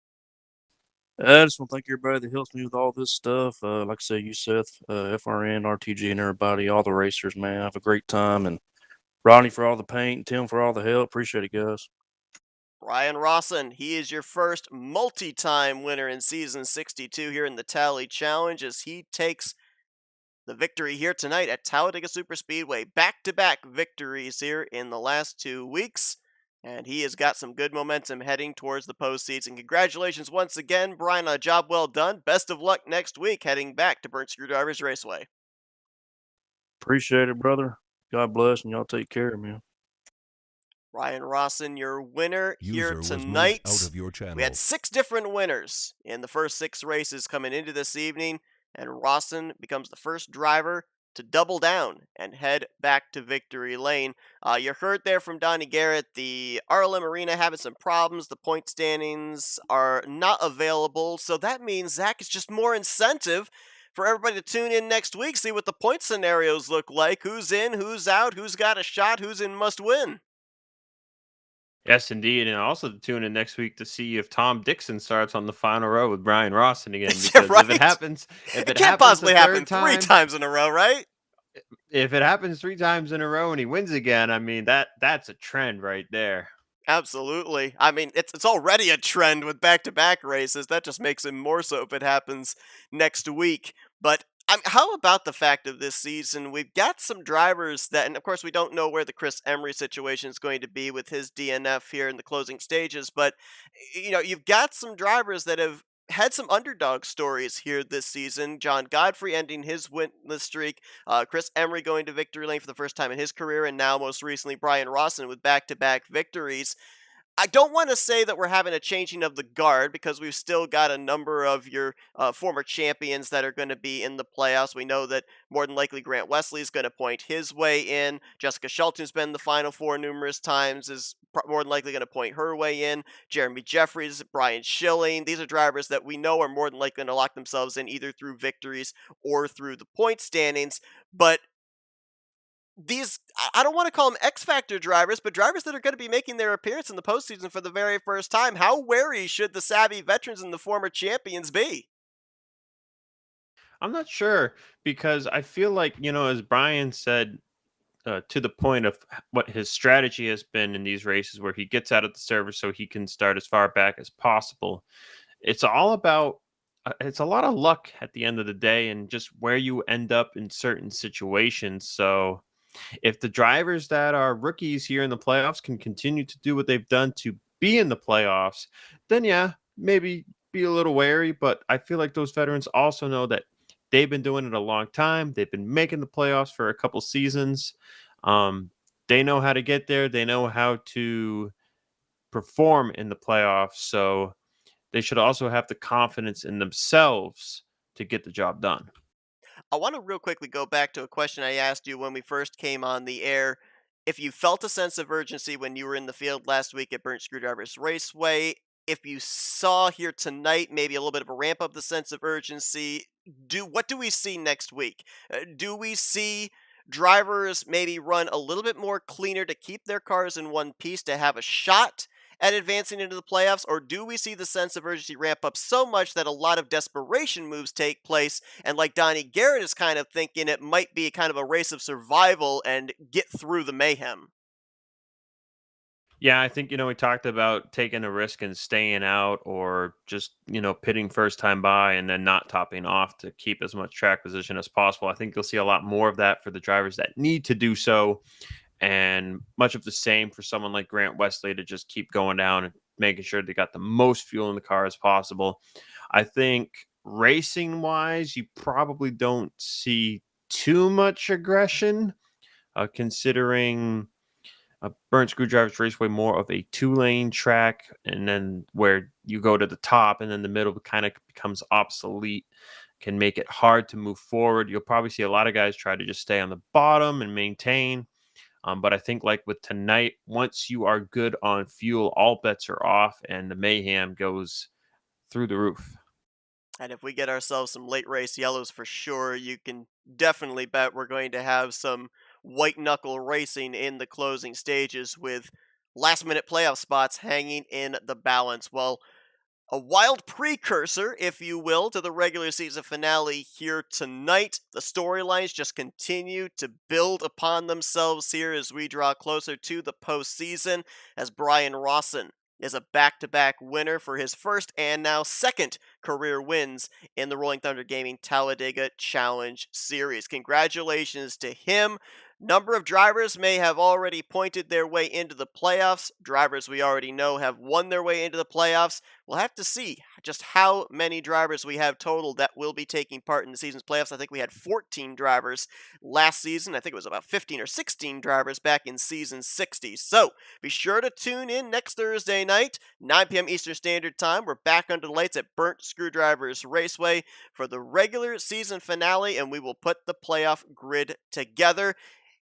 I just want to thank everybody that helps me with all this stuff. Like I say, you, Seth, FRN, RTG, and everybody, all the racers, man. Have a great time. And Ronnie for all the paint, Tim for all the help. Appreciate it, guys. Brian Rawson, he is your first multi-time winner in season 62 here in the Tally Challenge as he takes the victory here tonight at Talladega Superspeedway. Back-to-back victories here in the last 2 weeks. And he has got some good momentum heading towards the postseason. Congratulations once again, Brian, on a job well done. Best of luck next week heading back to Burnt Screwdrivers Raceway. Appreciate it, brother. God bless, and y'all take care, man. Ryan Rawson, your winner here User was moved tonight. out of your channel. We had 6 different winners in the first 6 races coming into this evening, and Rawson becomes the first driver to double down and head back to victory lane. You heard there from Donnie Garrett, the RLM Arena having some problems. The point standings are not available, so that means, Zach, it's just more incentive for everybody to tune in next week, see what the point scenarios look like, who's in, who's out, who's got a shot, who's in must win. Yes, indeed, and also to tune in next week to see if Tom Dixon starts on the final row with Brian Rawson again. Is that Because right? if it happens, It can't possibly happen 3 time, times in a row, right? if it happens 3 times in a row and he wins again, I mean that's a trend right there. Absolutely. I mean, it's already a trend with back-to-back races. That just makes it more so if it happens next week. But how about the fact of this season? We've got some drivers that, and of course, we don't know where the Chris Emery situation is going to be with his DNF here in the closing stages. But you've got some drivers that have had some underdog stories here this season. John Godfrey ending his winless streak, Chris Emery going to victory lane for the first time in his career, and now most recently Brian Rawson with back-to-back victories. I don't want to say that we're having a changing of the guard because we've still got a number of your former champions that are going to be in the playoffs. We know that more than likely Grant Wesley is going to point his way in. Jessica Shelton, who's been in the Final Four numerous times, is more than likely going to point her way in. Jeremy Jeffries, Brian Schilling. These are drivers that we know are more than likely going to lock themselves in either through victories or through the point standings. But these, I don't want to call them X Factor drivers, but drivers that are going to be making their appearance in the postseason for the very first time. How wary should the savvy veterans and the former champions be? I'm not sure because I feel like, as Brian said, to the point of what his strategy has been in these races where he gets out of the server so he can start as far back as possible. It's all about, it's a lot of luck at the end of the day and just where you end up in certain situations. So if the drivers that are rookies here in the playoffs can continue to do what they've done to be in the playoffs, then yeah, maybe be a little wary. But I feel like those veterans also know that they've been doing it a long time. They've been making the playoffs for a couple seasons. They know how to get there. They know how to perform in the playoffs. So they should also have the confidence in themselves to get the job done. I want to real quickly go back to a question I asked you when we first came on the air. If you felt a sense of urgency when you were in the field last week at Burnt Screwdrivers Raceway, if you saw here tonight maybe a little bit of a ramp up the sense of urgency, what do we see next week? Do we see drivers maybe run a little bit more cleaner to keep their cars in one piece to have a shot at advancing into the playoffs, or do we see the sense of urgency ramp up so much that a lot of desperation moves take place, and like Donnie Garrett is kind of thinking it might be kind of a race of survival and get through the mayhem? Yeah, I think, we talked about taking a risk and staying out or just, pitting first time by and then not topping off to keep as much track position as possible. I think you'll see a lot more of that for the drivers that need to do so. And much of the same for someone like Grant Wesley to just keep going down and making sure they got the most fuel in the car as possible. I think racing wise, you probably don't see too much aggression, considering Burnt Screwdrivers Raceway more of a 2-lane track, and then where you go to the top and then the middle kind of becomes obsolete, can make it hard to move forward. You'll probably see a lot of guys try to just stay on the bottom and maintain. But I think like with tonight, once you are good on fuel, all bets are off and the mayhem goes through the roof. And if we get ourselves some late race yellows for sure, you can definitely bet we're going to have some white knuckle racing in the closing stages with last minute playoff spots hanging in the balance. Well, a wild precursor, if you will, to the regular season finale here tonight. The storylines just continue to build upon themselves here as we draw closer to the postseason, as Brian Rawson is a back-to-back winner for his first and now second career wins in the Rolling Thunder Gaming Talladega Challenge Series. Congratulations to him. Number of drivers may have already pointed their way into the playoffs. Drivers we already know have won their way into the playoffs. We'll have to see just how many drivers we have total that will be taking part in the season's playoffs. I think we had 14 drivers last season. I think it was about 15 or 16 drivers back in season 60. So be sure to tune in next Thursday night, 9 p.m. Eastern Standard Time. We're back under the lights at Burnt Screwdrivers Raceway for the regular season finale, and we will put the playoff grid together.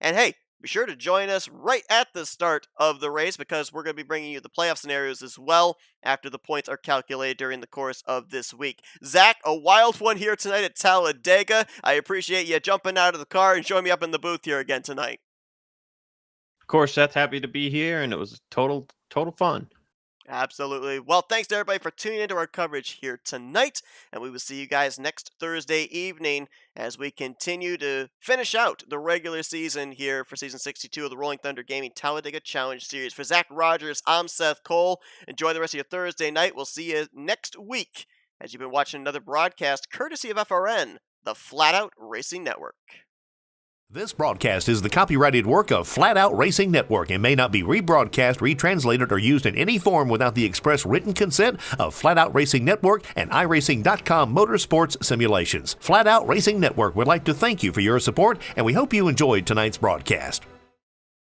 And hey, be sure to join us right at the start of the race because we're going to be bringing you the playoff scenarios as well after the points are calculated during the course of this week. Zach, a wild one here tonight at Talladega. I appreciate you jumping out of the car and joining me up in the booth here again tonight. Of course, Seth, happy to be here, and it was total fun. Absolutely. Well, thanks to everybody for tuning into our coverage here tonight, and we will see you guys next Thursday evening as we continue to finish out the regular season here for Season 62 of the Rolling Thunder Gaming Talladega Challenge Series. For Zach Rogers, I'm Seth Cole. Enjoy the rest of your Thursday night. We'll see you next week as you've been watching another broadcast courtesy of FRN, the Flatout Racing Network. This broadcast is the copyrighted work of Flatout Racing Network and may not be rebroadcast, retranslated, or used in any form without the express written consent of Flatout Racing Network and iRacing.com Motorsports Simulations. Flatout Racing Network would like to thank you for your support, and we hope you enjoyed tonight's broadcast.